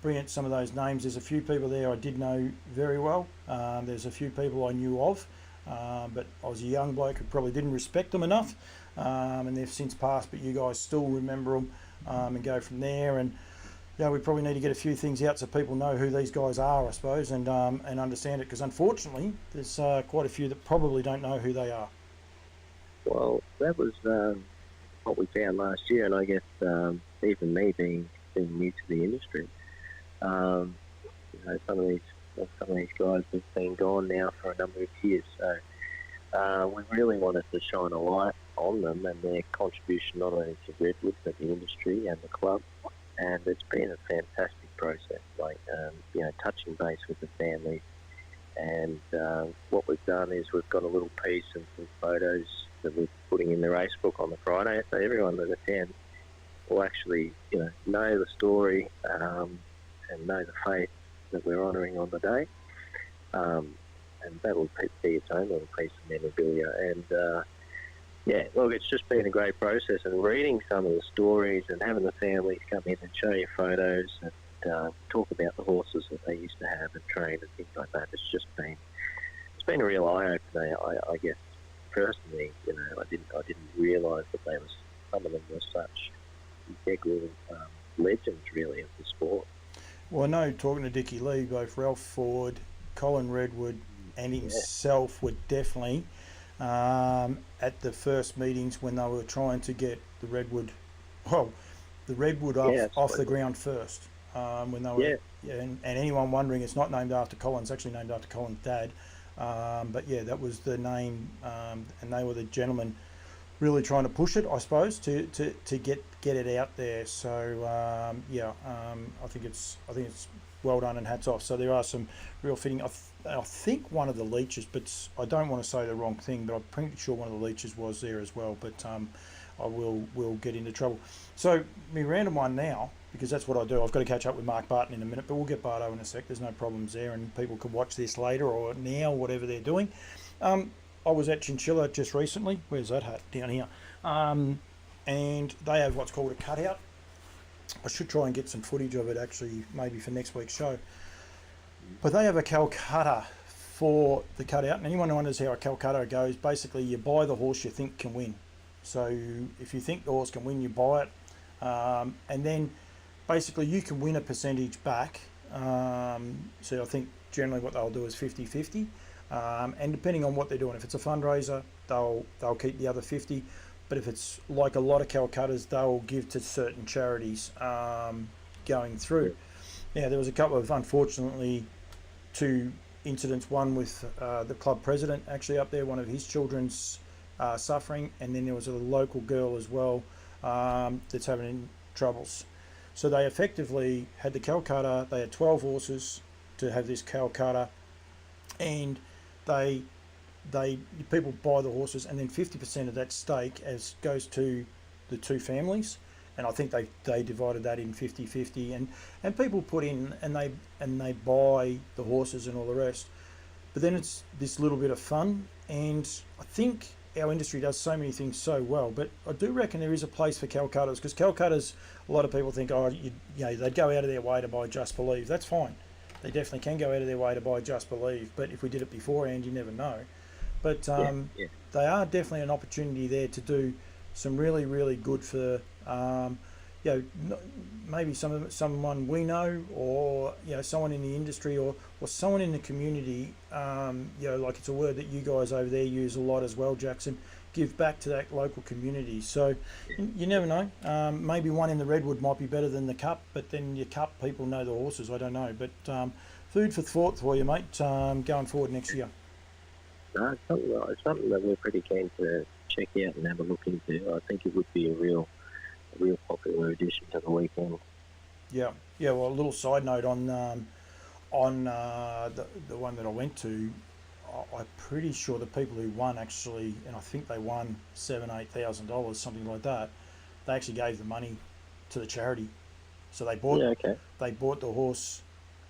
Brilliant, some of those names. There's a few people there I did know very well. There's a few people I knew of, but I was a young bloke who probably didn't respect them enough, and they've since passed, but you guys still remember them, and go from there. And we probably need to get a few things out so people know who these guys are, I suppose, and understand it, because unfortunately there's quite a few that probably don't know who they are. Well, that was what we found last year, and I guess even me being new to the industry, some of these guys have been gone now for a number of years, so we really wanted to shine a light on them and their contribution not only to Redwood but the industry and the club. And it's been a fantastic process, touching base with the families. And what we've done is we've got a little piece and some photos that we're putting in the race book on the Friday, so everyone that attends will actually, know the story and know the faith that we're honouring on the day. And that'll be its own little piece of memorabilia. And look, it's just been a great process, and reading some of the stories and having the families come in and show you photos and talk about the horses that they used to have and train and things like that. It's been a real eye opener. I guess personally, I didn't realise that some of them were such integral legends, really, of the sport. Well, I know, talking to Dickie Lee, both Ralph Ford, Colin Redwood, and himself were definitely at the first meetings when they were trying to get the Redwood off the ground first. When they were, and anyone wondering, it's not named after Colin, it's actually named after Colin's dad. But that was the name, and they were the gentlemen really trying to push it, I suppose, to get it out there. So I think it's well done and hats off. So there are some real fitting. I think one of the leeches, but I don't want to say the wrong thing, but I'm pretty sure one of the leeches was there as well. But I will get into trouble. So my random one now, because that's what I do. I've got to catch up with Mark Barton in a minute, but we'll get Barto in a sec. There's no problems there, and people can watch this later or now, whatever they're doing. I was at Chinchilla just recently. Where's that hat? Down here. And they have what's called a cutout. I should try and get some footage of it actually, maybe for next week's show. But they have a Calcutta for the cutout. And anyone who wonders how a Calcutta goes, basically you buy the horse you think can win. So if you think the horse can win, you buy it, and then basically you can win a percentage back. So I think generally what they'll do is 50-50, and depending on what they're doing, if it's a fundraiser, they'll keep the other 50. But if it's like a lot of Calcuttas, they'll give to certain charities going through. Yeah, there was a couple of, unfortunately, 2 incidents. One with the club president actually up there, one of his children's suffering, and then there was a local girl as well that's having troubles. So they effectively had the Calcutta, they had 12 horses to have this Calcutta, and people buy the horses, and then 50% of that stake goes to the 2 families, and I think they divided that in 50-50, and people put in and they buy the horses and all the rest. But then it's this little bit of fun, and I think our industry does so many things so well, but I do reckon there is a place for Calcuttas, because Calcuttas, a lot of people think, oh, you know, they'd go out of their way to buy Just Believe. That's fine. They definitely can go out of their way to buy Just Believe, but if we did it beforehand, you never know. But they are definitely an opportunity there to do some really, really good for, you know, maybe someone we know, or, you know, someone in the industry, or someone in the community. You know, like it's a word that you guys over there use a lot as well, Jackson. Give back to that local community. So you never know. Maybe one in the Redwood might be better than the Cup, but then your Cup people know the horses. I don't know, but food for thought for you, mate. Going forward next year. No, it's something that we're pretty keen to check out and have a look into. I think it would be a real popular addition to the weekend. Yeah. Well, a little side note on the one that I went to. I'm pretty sure the people who won actually, and I think they won $7,000-8,000, something like that. They actually gave the money to the charity. So they bought. Yeah, okay. They bought the horse.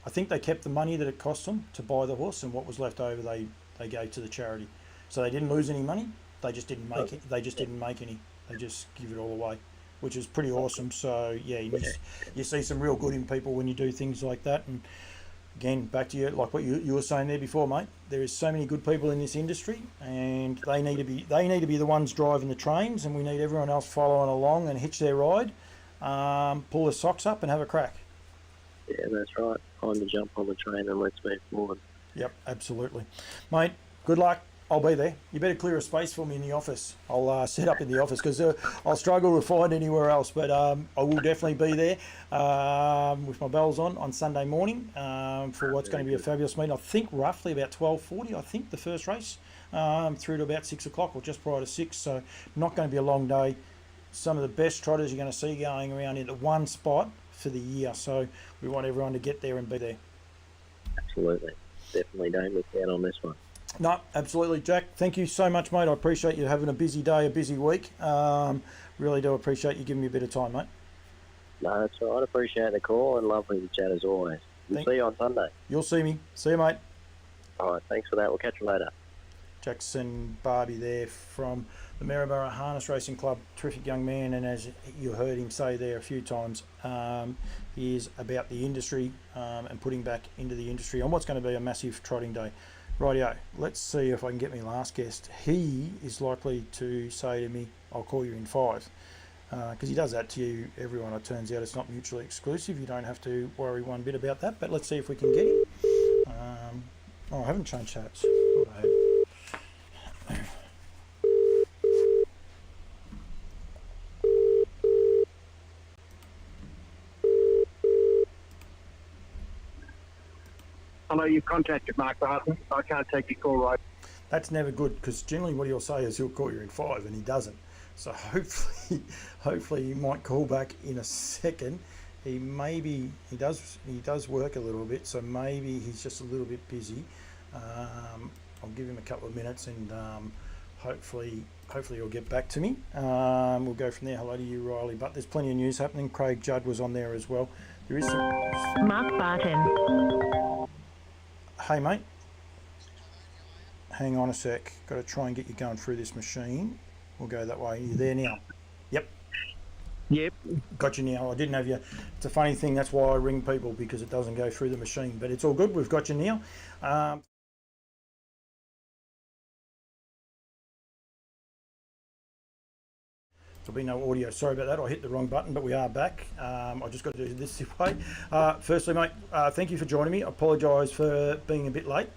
I think they kept the money that it cost them to buy the horse, and what was left over, they gave to the charity. So they didn't lose any money. They just didn't make it. They just didn't make any. They just give it all away, which is pretty awesome. So yeah, you see some real good in people when you do things like that. And again, back to you, like what you were saying there before, mate. There is so many good people in this industry, and they need to be the ones driving the trains, and we need everyone else following along and hitch their ride, pull their socks up, and have a crack. Yeah, that's right. Time to jump on the train and let's move forward. Yep, absolutely, mate. Good luck. I'll be there. You better clear a space for me in the office. I'll set up in the office, because I'll struggle to find anywhere else. But I will definitely be there with my bells on Sunday morning for what's going to be a fabulous meeting. I think roughly about 12:40. I think the first race through to about 6 o'clock, or just prior to 6. So not going to be a long day. Some of the best trotters you're going to see going around into one spot for the year. So we want everyone to get there and be there. Absolutely. Definitely don't miss out on this one. No, absolutely, Jack. Thank you so much, mate. I appreciate you having a busy day, a busy week. Really do appreciate you giving me a bit of time, mate. No, that's all right. Appreciate the call, and lovely to chat as always. We'll see you on Sunday. You'll see me. See you, mate. All right, thanks for that. We'll catch you later. Jackson Barby there from the Maryborough Harness Racing Club. Terrific young man, and as you heard him say there a few times, he is about the industry and putting back into the industry on what's going to be a massive trotting day. Rightio, let's see if I can get my last guest. He is likely to say to me, I'll call you in 5. Because he does that to you, everyone. It turns out it's not mutually exclusive. You don't have to worry one bit about that. But let's see if we can get him. I haven't changed chats. Hello, you've contacted Mark Barton. I can't take your call right. That's never good, because generally what he'll say is he'll call you in 5, and he doesn't. So hopefully he might call back in a second. He does work a little bit, so maybe he's just a little bit busy. I'll give him a couple of minutes, and hopefully he'll get back to me. We'll go from there. Hello to you, Riley. But there's plenty of news happening. Craig Judd was on there as well. There is some... Mark Barton. Hey, mate. Hang on a sec. Got to try and get you going through this machine. We'll go that way. Are you there now? Yep. Yep. Got you now. I didn't have you. It's a funny thing. That's why I ring people, because it doesn't go through the machine. But it's all good. We've got you now. There'll be no audio. Sorry about that. I hit the wrong button, but we are back. I just got to do this way. Firstly, mate, thank you for joining me. I apologise for being a bit late.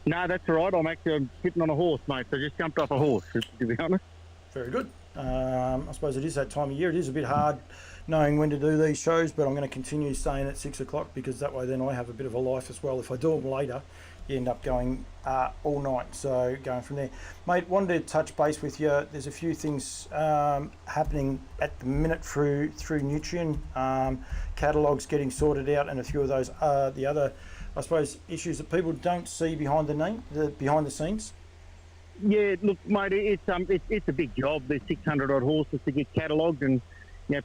No, that's all right. I'm actually sitting on a horse, mate. So I just jumped off a horse, to be honest. Very good. I suppose it is that time of year. It is a bit hard knowing when to do these shows, but I'm going to continue staying at 6 o'clock because that way then I have a bit of a life as well. If I do them later, you end up going all night. So going from there. Mate, wanted to touch base with you. There's a few things happening at the minute through Nutrien. Catalogues getting sorted out, and a few of those are the other, I suppose, issues that people don't see behind the scenes. Yeah, look, mate, it's a big job. There's 600 odd horses to get catalogued, and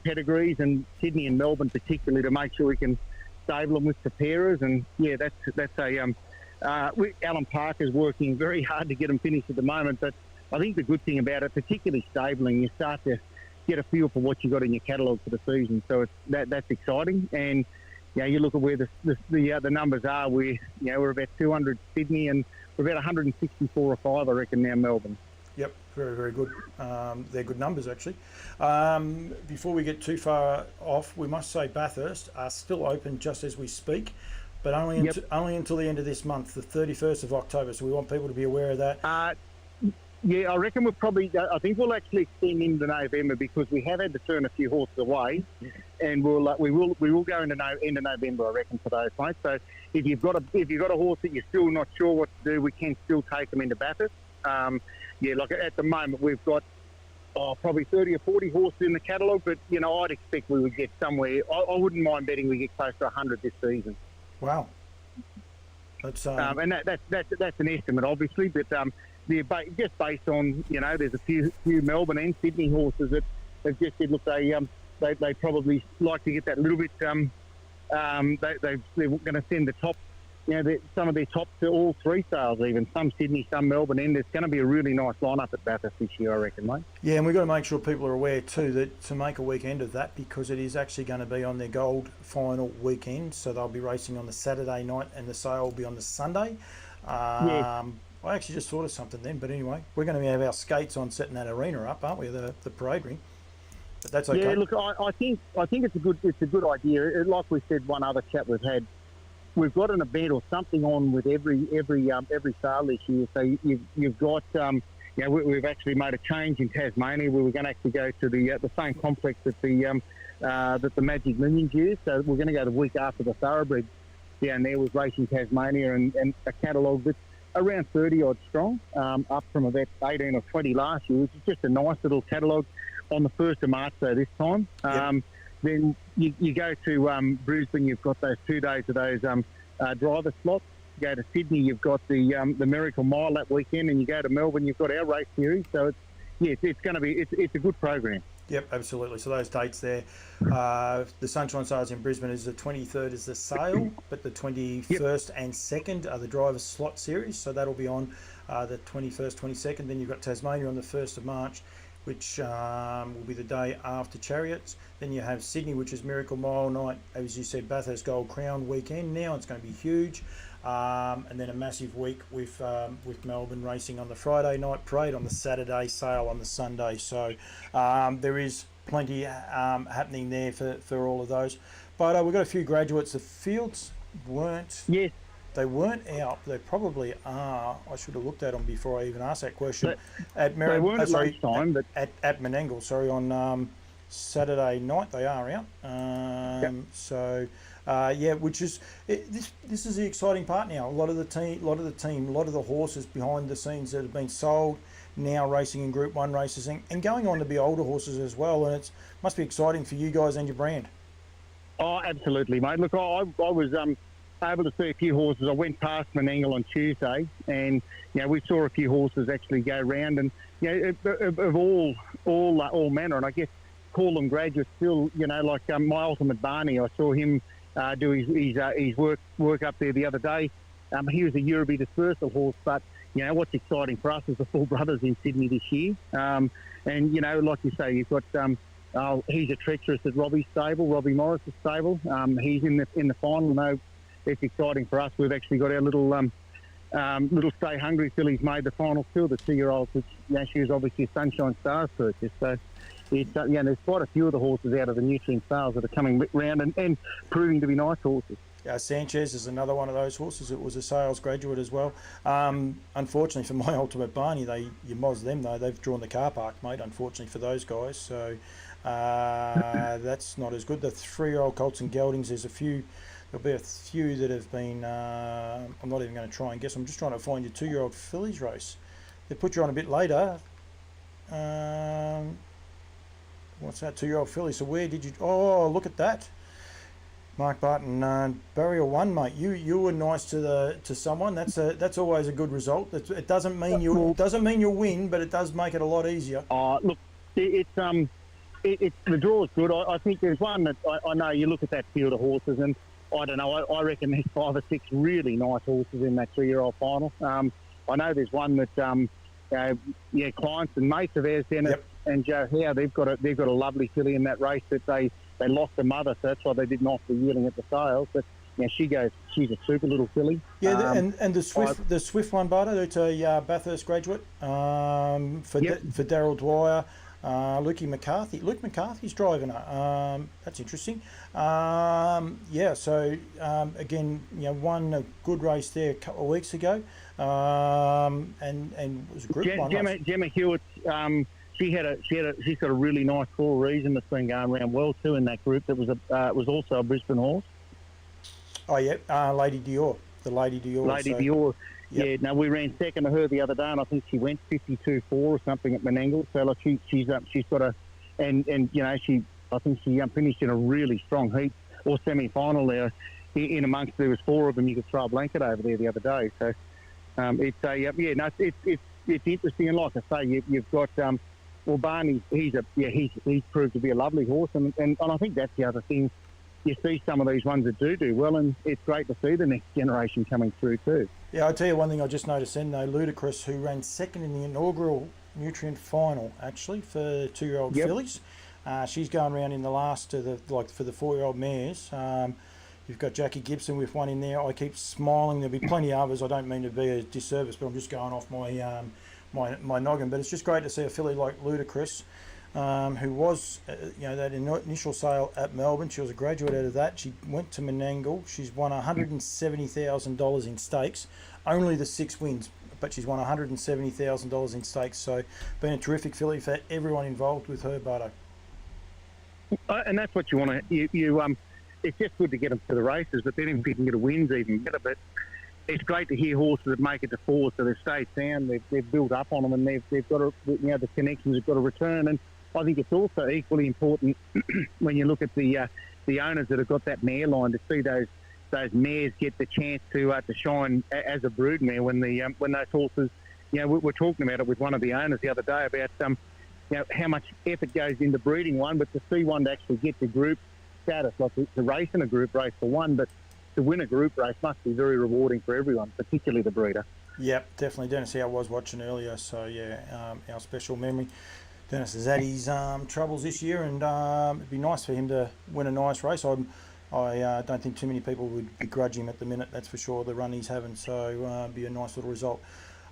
pedigrees, and Sydney and Melbourne particularly, to make sure we can stable them with preparers. And yeah, that's a Alan Parker's working very hard to get them finished at the moment. But I think the good thing about it, particularly stabling, you start to get a feel for what you got in your catalogue for the season. So that's exciting. And you look at where the numbers are. We're about 200 Sydney, and we're about 164 or 5, I reckon, now Melbourne. Yep, very, very good. They're good numbers, actually. Before we get too far off, we must say Bathurst are still open just as we speak, but only until the end of this month, the 31st of October. So we want people to be aware of that. Yeah, I reckon I think we'll actually extend into November, because we have had to turn a few horses away, and we will go into end of November, I reckon, for those, mate. So if you've got a horse that you're still not sure what to do, we can still take them into Bathurst. Like at the moment we've got probably 30 or 40 horses in the catalogue, but I'd expect we would get somewhere. I wouldn't mind betting we get close to 100 this season. Wow, that's and that's an estimate, obviously, but just based on there's a few Melbourne and Sydney horses that have just said, look, they probably like to get that little bit. They're going to send the top. Some of their top to all 3 sales, even some Sydney, some Melbourne, and it's going to be a really nice lineup at Bathurst this year, I reckon, mate. Yeah, and we've got to make sure people are aware too that to make a weekend of that, because it is actually going to be on their gold final weekend, so they'll be racing on the Saturday night and the sale will be on the Sunday. Yes. I actually just thought of something then, but anyway, we're going to have our skates on setting that arena up, aren't we? The parade ring. But that's okay. Yeah, look, I think it's a good idea. Like we said, one other chat we've had. We've got an event or something on with every sale this year. So you've got we've actually made a change in Tasmania, where we're going to actually go to the same complex that the Magic Millions use. So we're going to go the week after the Thoroughbred down there with Racing Tasmania, and a catalogue that's around 30 odd strong, up from about 18 or 20 last year, which is just a nice little catalogue on the 1st of March, so this time. Yep. Then you go to Brisbane, you've got those 2 days of those driver slots. You go to Sydney, you've got the Miracle Mile that weekend, and you go to Melbourne, you've got our race series. So it's going to be it's a good program. Yep, absolutely. So those dates there, the Sunshine Sales in Brisbane is the 23rd is the sale, but the 21st and 2nd are the driver slot series. So that'll be on the 21st, 22nd. Then you've got Tasmania on the 1st of March, which will be the day after Chariots. Then you have Sydney, which is Miracle Mile night, as you said, Bathurst Gold Crown weekend. Now it's going to be huge, and then a massive week with Melbourne racing on the Friday night, parade on the Saturday, sale on the Sunday. So there is plenty happening there for all of those. But we've got a few graduates. The fields weren't. Yes. They weren't out. They probably are. I should have looked at them before I even asked that question. At they weren't at lunchtime, but at Menangle. Sorry, on Saturday night they are out. Yep. So which is this is the exciting part now. A lot of the team, a lot of the horses behind the scenes that have been sold now racing in Group 1 races and going on to be older horses as well. And it must be exciting for you guys and your brand. Oh, absolutely, mate. Look, I was able to see a few horses. I went past Menangle on Tuesday, and we saw a few horses actually go round, and of all manner. And I guess call them graduates still. Like my Ultimate Barney, I saw him do his work up there the other day. He was a Europe dispersal horse, but what's exciting for us is the full brothers in Sydney this year. And like you say, you've got he's a treacherous at Robbie Morris's stable. He's in the final. No, it's exciting for us. We've actually got our little Stay Hungry filly's made the final two, the 2-year-old, which she was obviously a Sunshine Stars purchase. So It's, there's quite a few of the horses out of the Nutrien sales that are coming round and proving to be nice horses. Sanchez is another one of those horses. It was a sales graduate as well. Unfortunately for my Ultimate Barney, you moz them though. They've drawn the car park, mate. Unfortunately for those guys, so that's not as good. The 3-year-old colts and geldings. There'll be a few that have been. I'm not even going to try and guess. I'm just trying to find your 2-year-old fillies race. They put you on a bit later. What's that 2-year-old filly? So where did you? Oh, look at that. Mark Barton, barrier 1, mate. You were nice to someone. That's always a good result. It doesn't mean you'll win, but it does make it a lot easier. Look, it's the draw is good. I think there's one that I know. You look at that field of horses, and I don't know. I reckon there's 5 or 6 really nice horses in that 3-year-old final. I know there's one that clients and mates of ours, Dennis and Joe Howe, they've got a lovely filly in that race that they lost a mother, so that's why they didn't offer yearling at the sales. But she's a super little filly. Yeah, and the Swift one, Bardo, it's a Bathurst graduate for Darryl Dwyer. Luke McCarthy's driving her. That's interesting. So again, won a good race there a couple of weeks ago, and it was a group one. Gemma Hewitt, she's got a really nice 4 reason that's been going around well too in that group. That was also a Brisbane horse. Oh yeah, Lady Dior, the Lady Dior. Dior. Yep. Yeah, no, we ran second to her the other day, and I think she went 52-4 or something at Menangle. So like she's got a, and I think she finished in a really strong heat or semi-final there. In amongst there was 4 of them, you could throw a blanket over there the other day. So it's interesting, and like I say, you've got Barney. He's proved to be a lovely horse, and I think that's the other thing. You see some of these ones that do well, and it's great to see the next generation coming through too. Yeah, I'll tell you one thing I just noticed then, though, Ludacris, who ran second in the inaugural Nutrien final, actually, for 2-year-old fillies. She's going around in the last for the 4-year-old mares. You've got Jackie Gibson with one in there. I keep smiling. There'll be plenty of others. I don't mean to be a disservice, but I'm just going off my noggin. But it's just great to see a filly like Ludacris, who was, that initial sale at Melbourne. She was a graduate out of that. She went to Menangle. She's won $170,000 in stakes. Only the 6 wins, but she's won $170,000 in stakes. So, been a terrific filly for everyone involved with her, Bardo. And that's what you want to. It's just good to get them to the races, but then if you can get a wins, even better. But it's great to hear horses that make it to 4, so they've stayed sound. They've built up on them, and they've got the connections have got to return. And I think it's also equally important when you look at the owners that have got that mare line to see those mares get the chance to shine as a brood mare when those horses. We're talking about it with one of the owners the other day about how much effort goes into breeding one, but to see one to actually get the group status, like to race in a group race for one, but to win a group race must be very rewarding for everyone, particularly the breeder. Yep, definitely. Dennis, I was watching earlier, so our special memory. Dennis has had his troubles this year, and it'd be nice for him to win a nice race. I don't think too many people would begrudge him at the minute, that's for sure, the run he's having, so it'd be a nice little result.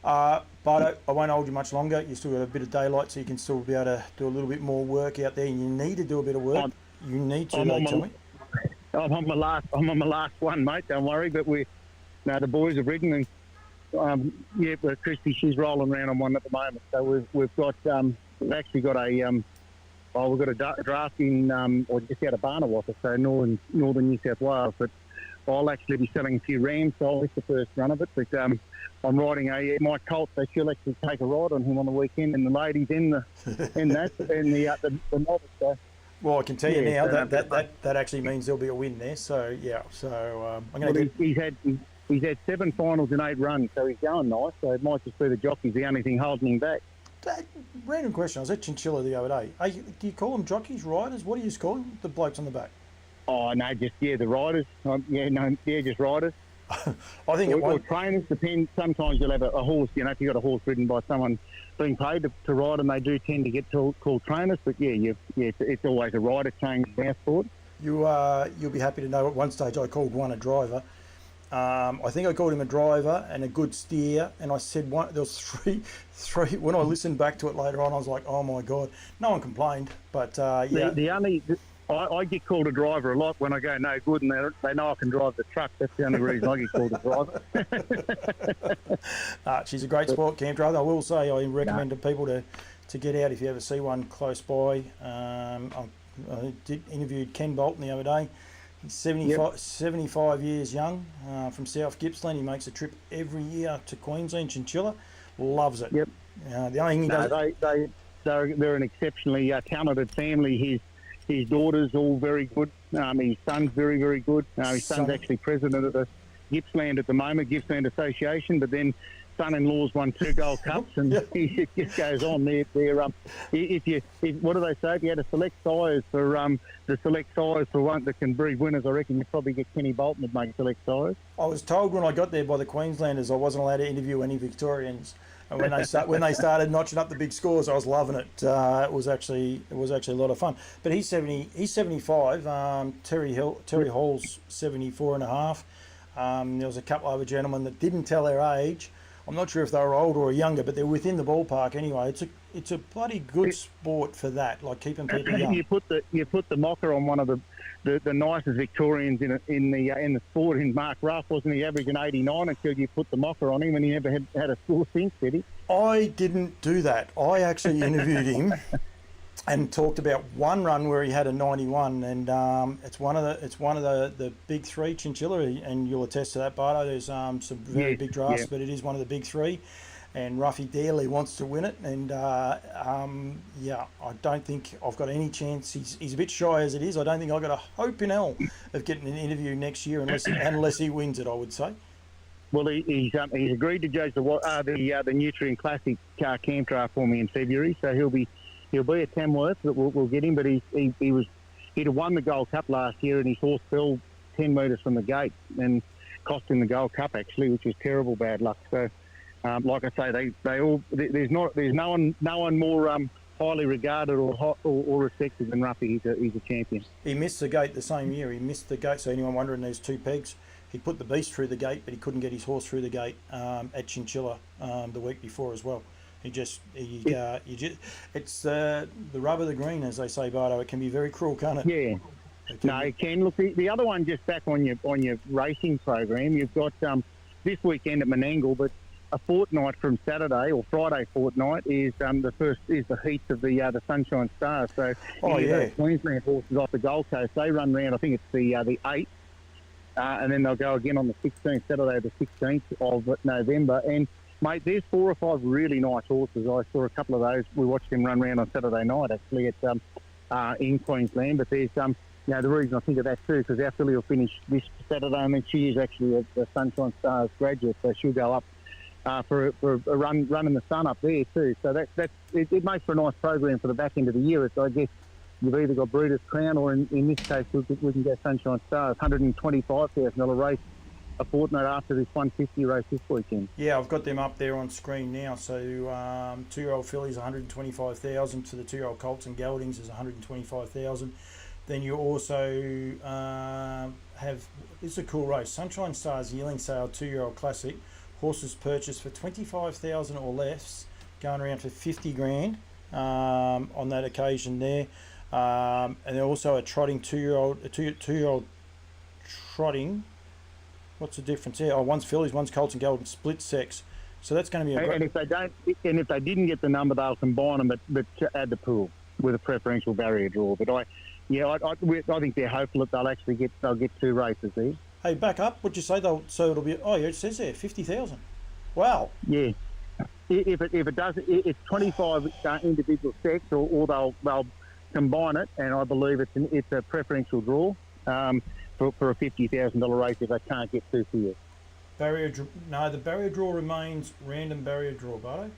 Bardo, I won't hold you much longer. You still got a bit of daylight, so you can still be able to do a little bit more work out there, and you need to do a bit of work. You need to, tell me. I'm on my last one, mate. Don't worry. But the boys have ridden, and but Christy, she's rolling around on one at the moment. So we've actually got a draft in or just out of Barnawaka, so northern New South Wales. But I'll actually be selling a few rams, so I'll miss the first run of it. But I'm riding my colt, so she'll actually take a ride on him on the weekend, and the ladies in the novice. So. Well, I can tell you now that actually means there'll be a win there. So I'm going to. He's had 7 finals in 8 runs, so he's going nice. So it might just be the jockey's the only thing holding him back. Random question. I was at Chinchilla the other day. Do you call them jockeys, riders? What do you call them? The blokes on the back? Oh no, the riders. Just riders. I think or trainers depend. Sometimes you'll have a horse. If you've got a horse ridden by someone being paid to ride, and they do tend to get called trainers. But it's always a rider change in our sport. You'll be happy to know at one stage I called one a driver. I think I called him a driver and a good steer, and I said there was three. When I listened back to it later on, I was like, oh my God, no one complained, but yeah. I get called a driver a lot when I go no good, and they know I can drive the truck. That's the only reason I get called a driver. She's a great sport camp driver. I will say I recommend to people to get out if you ever see one close by. I did interviewed Ken Bolton the other day. He's 75 years young, from South Gippsland. He makes a trip every year to Queensland, Chinchilla. Loves it. Yep. The only thing he does... They're an exceptionally talented family. His daughter's all very good. His son's very, very good. His son's actually president of the Gippsland at the moment, Gippsland Association, but then son-in-law's won 2 Gold Cups, and it just goes on. What do they say? If you had a select sires for the select sires for one that can breed winners, I reckon you'd probably get Kenny Bolton to make select sires. I was told when I got there by the Queenslanders I wasn't allowed to interview any Victorians. And when they started notching up the big scores, I was loving it. It was actually a lot of fun. But he's 75. Terry Hall's 74 and a half. There was a couple of other gentlemen that didn't tell their age. I'm not sure if they were older or younger, but they're within the ballpark anyway. It's a bloody good sport for that, like keeping people young. You put the mocker on one of the nicest Victorians in the sport, in Mark Ruff, wasn't he averaging 89 until you put the mocker on him, and he never had a score since, did he? I didn't do that. I actually interviewed him and talked about one run where he had a 91, and it's one of the big 3 Chinchilla, and you'll attest to that, Bardo. There's some very big drafts, but it is one of the big 3. And Ruffy dearly wants to win it, and I don't think I've got any chance. He's a bit shy as it is. I don't think I've got a hope in hell of getting an interview next year unless he wins it, I would say. Well, he's agreed to judge the Nutrien Classic camp draft for me in February, so he'll be at Tamworth that we'll get him. But he'd have won the Gold Cup last year, and his horse fell 10 metres from the gate and cost him the Gold Cup actually, which was terrible bad luck. So. Like I say, there's no one more highly regarded or respected than Ruffy. He's a champion. He missed the gate the same year. He missed the gate. So anyone wondering, there's 2 pegs. He put the beast through the gate, but he couldn't get his horse through the gate at Chinchilla the week before as well. It's the rub of the green, as they say, Bardo. It can be very cruel, can't it? Yeah. No, it can. Look, the other one, just back on your racing program, you've got this weekend at Menangle, but a fortnight from Saturday or Friday fortnight is the heats of the Sunshine Stars. So the Queensland horses off the Gold Coast, they run round. I think it's the 8th, and then they'll go again on the 16th, Saturday the 16th of November. And mate, there's 4 or 5 really nice horses. I saw a couple of those. We watched them run round on Saturday night actually at in Queensland. But there's the reason I think of that too, because our filly will finish this Saturday, and then she is actually a Sunshine Stars graduate, so she'll go up. For a run in the sun up there too, so it makes for a nice program for the back end of the year. I guess you've either got Breeders' Crown, or in this case we can go Sunshine Stars, $125,000 race a fortnight after this 150 race this weekend. Yeah, I've got them up there on screen now. So 2-year-old fillies $125,000 to the 2-year-old colts and geldings is $125,000. Then you also have, this is a cool race, Sunshine Stars Yearling Sale 2-year-old classic. Horses purchased for $25,000 or less, going around for $50,000 on that occasion there. And they're also a trotting two-year-old trotting. What's the difference there? Oh, one's fillies, one's colts and geldings, split sex. So that's going to be a great. And if they didn't get the number, they'll combine them, but add the pool with a preferential barrier draw. But I think they're hopeful that they'll get 2 races there. Hey, back up. What'd you say? So it'll be. Oh, yeah, it says there 50,000. Wow. Yeah. If it does, it's 25 individual sets, or they'll combine it, and I believe it's a preferential draw for a $50,000 race if they can't get 2 fields. The barrier draw remains random barrier draw, Bardo.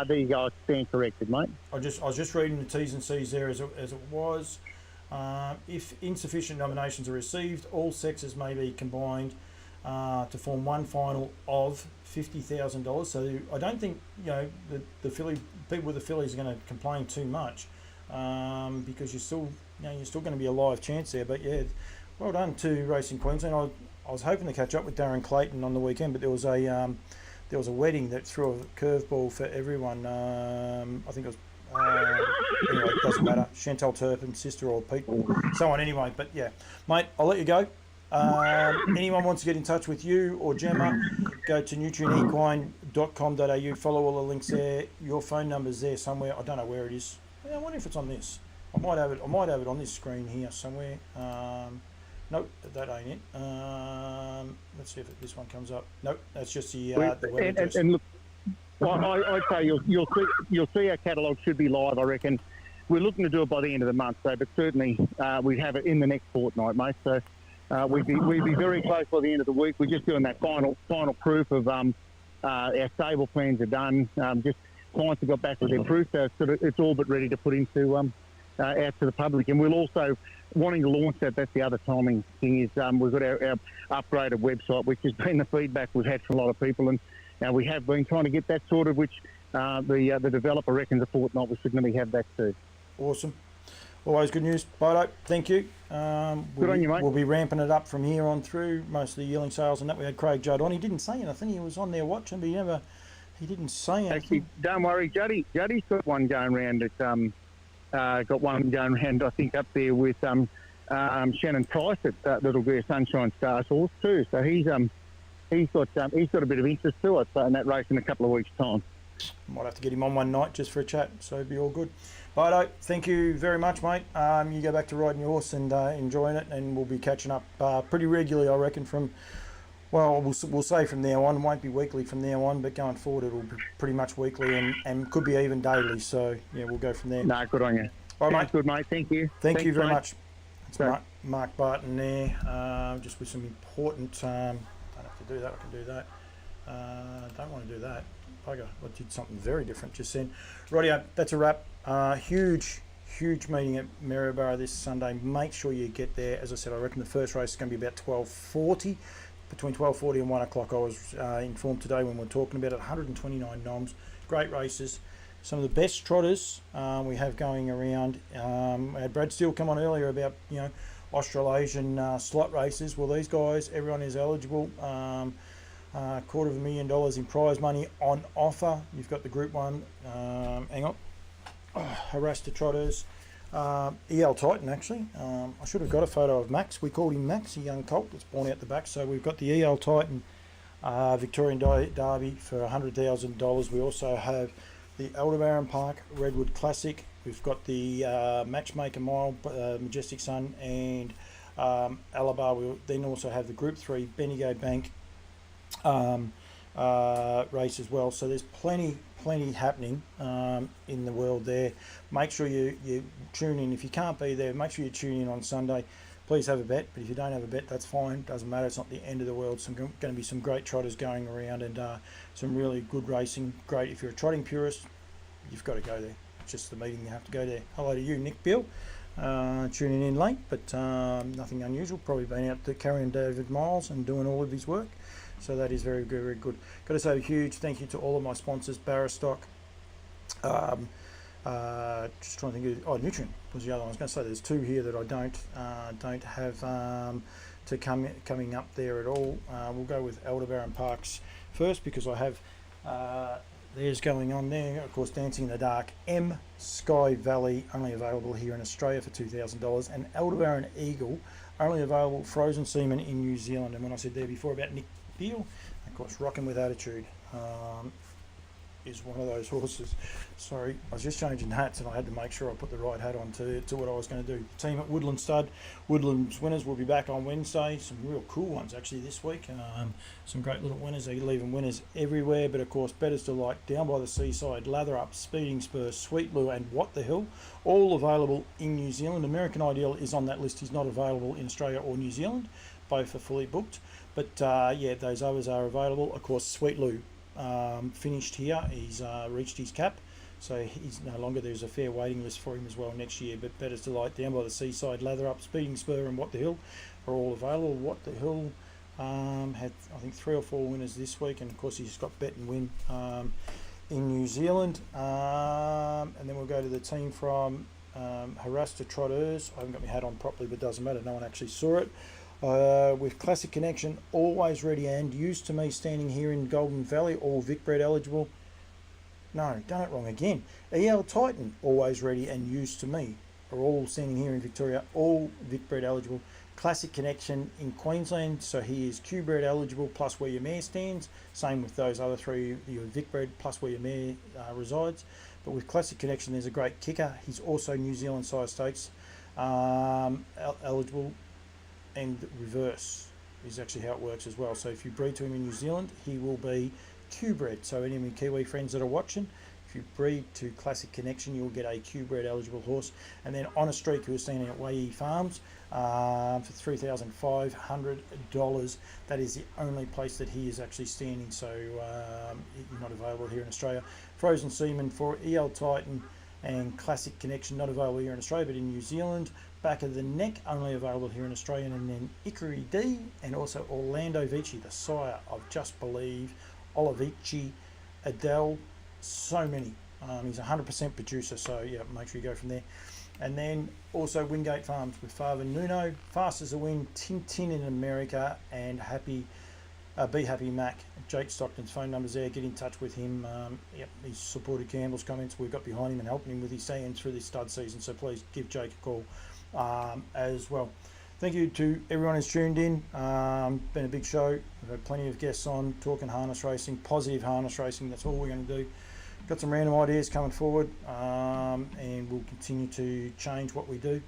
There you go. I stand corrected, mate. I was just reading the T's and C's there as it was. If insufficient nominations are received, all sexes may be combined to form one final of $50,000. So I don't think the people with the fillies are going to complain too much because you're still going to be a live chance there. But yeah, well done to Racing Queensland. I was hoping to catch up with Darren Clayton on the weekend, but there was a wedding that threw a curveball for everyone. I think it was anyway, it doesn't matter. Chantal Turpin's sister or Pete, someone anyway. But yeah, mate, I'll let you go. Anyone wants to get in touch with you or Gemma, go to nutrienequine.com.au. Follow all the links there. Your phone number's there somewhere. I don't know where it is. I wonder if it's on this. I might have it on this screen here somewhere. Nope, that ain't it. Let's see if this one comes up. Nope, that's just the web address. And look, I'd say you'll see our catalogue should be live. I reckon we're looking to do it by the end of the month. So, but certainly we have it in the next fortnight, mate. So we'd be very close by the end of the week. We're just doing that final proof of our stable plans are done. Just clients have got back with their proof, so it's all but ready to put into out to the public. And we'll also wanting to launch that. That's the other timing thing is we've got our upgraded website, which has been the feedback we've had from a lot of people, and we have been trying to get that sorted. Which the developer reckons a fortnight we should nearly have that too. Awesome. Always good news. Bardo, thank you. Good on you, mate. We'll be ramping it up from here on through. Most of the yearling sales and that. We had Craig Judd on. He didn't say anything. He was on there watching, but he didn't say anything. Actually, don't worry, Juddy's got one going round at got one going round, I think, up there with Shannon Price at Little Bear Sunshine Stars horse too. So he's got a bit of interest to it in that race in a couple of weeks' time. Might have to get him on one night just for a chat, so it'd be all good. Bardo, thank you very much, mate. You go back to riding your horse and enjoying it, and we'll be catching up pretty regularly, I reckon, we'll say from now on. It won't be weekly from now on, but going forward it'll be pretty much weekly and could be even daily. So, yeah, we'll go from there. No, good on you. All right, mate. Good, mate. Thank you. Thank you very mate. much. It's Mark Barton there, just with some important... don't have to do that, I can do that. Don't want to do that. Bugger, I did something very different just then. Rightio, that's a wrap. Huge meeting at Maryborough this Sunday. Make sure you get there. As I said, I reckon the first race is going to be about 12:40. Between 12:40 and 1 o'clock, I was informed today when we were talking about it. 129 noms, great races. Some of the best trotters we have going around. We had Brad Steele come on earlier about Australasian slot races. Well, these guys, everyone is eligible. $250,000 in prize money on offer. You've got the Group 1. Hang on. Harass the trotters. EL Titan, actually. I should have got a photo of Max. We called him Max, a young colt that's born out the back. So we've got the EL Titan Victorian Derby for $100,000. We also have the Aldebaran Park Redwood Classic. We've got the Matchmaker Mile Majestic Sun and Alabar. We'll then also have the Group 3 Bendigo Bank race as well. So there's plenty happening in the world there. Make sure you tune in. If you can't be there, make sure you tune in on Sunday. Please have a bet, but if you don't have a bet, that's fine. Doesn't matter. It's not the end of the world. Going to be some great trotters going around and some really good racing. Great. If you're a trotting purist, you've got to go there. It's just the meeting, you have to go there. Hello to you, Nick Beale. Tuning in late, but nothing unusual. Probably been out to carrying David Miles and doing all of his work. So that is very, very good. Got to say a huge thank you to all of my sponsors, Barristock. Just trying to think of, Nutrien was the other one. I was going to say there's two here that I don't have coming up there at all. We'll go with Aldebaran Parks first because I have there's going on there. Of course, Dancing in the Dark, M Sky Valley, only available here in Australia for $2,000, and Aldebaran Eagle, only available frozen semen in New Zealand. And when I said there before about Nick Beale, of course, Rocking with Attitude is one of those horses. Sorry, I was just changing hats and I had to make sure I put the right hat on to what I was going to do. The team at Woodland Stud, Woodland's winners will be back on Wednesday. Some real cool ones actually this week. Some great little winners. They're leaving winners everywhere, but of course, Bettor's Delight, Down by the Seaside, Lather Up, Speeding Spur, Sweet Lou, and What the Hill, all available in New Zealand. American Ideal is on that list. He's not available in Australia or New Zealand. Both are fully booked. But yeah, those others are available. Of course, Sweet Lou finished here. He's reached his cap, so he's no longer. There's a fair waiting list for him as well next year. But Bettor's Delight, Down by the Seaside, Lather Up, Speeding Spur, and What the Hill are all available. What the Hill had, I think, 3 or 4 winners this week, and of course he's got Bet and Win in New Zealand. And then we'll go to the team from Harass to Trotters. I haven't got my hat on properly, but it doesn't matter. No one actually saw it. with Classic Connection, always ready and used to me, standing here in Golden Valley, all Vicbred eligible. No, done it wrong again. EL Titan, always ready and used to me, are all standing here in Victoria, all Vicbred eligible. Classic Connection in Queensland, so he is Q-bred eligible plus where your mare stands. Same with those other three, your Vicbred plus where your mare resides. But with Classic Connection, there's a great kicker. He's also New Zealand size stakes eligible, and reverse is actually how it works as well. So if you breed to him in New Zealand, he will be Q-bred. So any of my Kiwi friends that are watching, if you breed to Classic Connection, you'll get a Q-bred eligible horse. And then On a Streak, who is standing at Waihee Farms for $3,500. That is the only place that he is actually standing, so not available here in Australia. Frozen Seaman for EL Titan and Classic Connection, not available here in Australia, but in New Zealand. Back of the Neck, only available here in Australia. And then Ikari D, and also Orlando Vici, the sire of Just Believe, Olivici, Adele, so many. He's a 100% producer, so yeah, make sure you go from there. And then also Wingate Farms with Father Nuno, Fast as a Wind, Tintin in America, and Be Happy Mac. Jake Stockton's phone number's there. Get in touch with him. Yep, he's supported Campbell's comments. We've got behind him and helping him with his stand through this stud season. So please give Jake a call as well. Thank you to everyone who's tuned in. Been a big show. We've had plenty of guests on talking harness racing, positive harness racing. That's all we're going to do. Got some random ideas coming forward, and we'll continue to change what we do.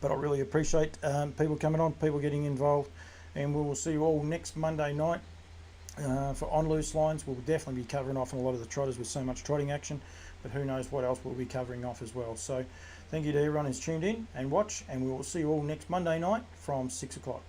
But I really appreciate people coming on, people getting involved, and we will see you all next Monday night for On Loose Lines. We'll definitely be covering off on a lot of the trotters with so much trotting action, but who knows what else we'll be covering off as well. So thank you to everyone who's tuned in and watch, and we will see you all next Monday night from 6 o'clock.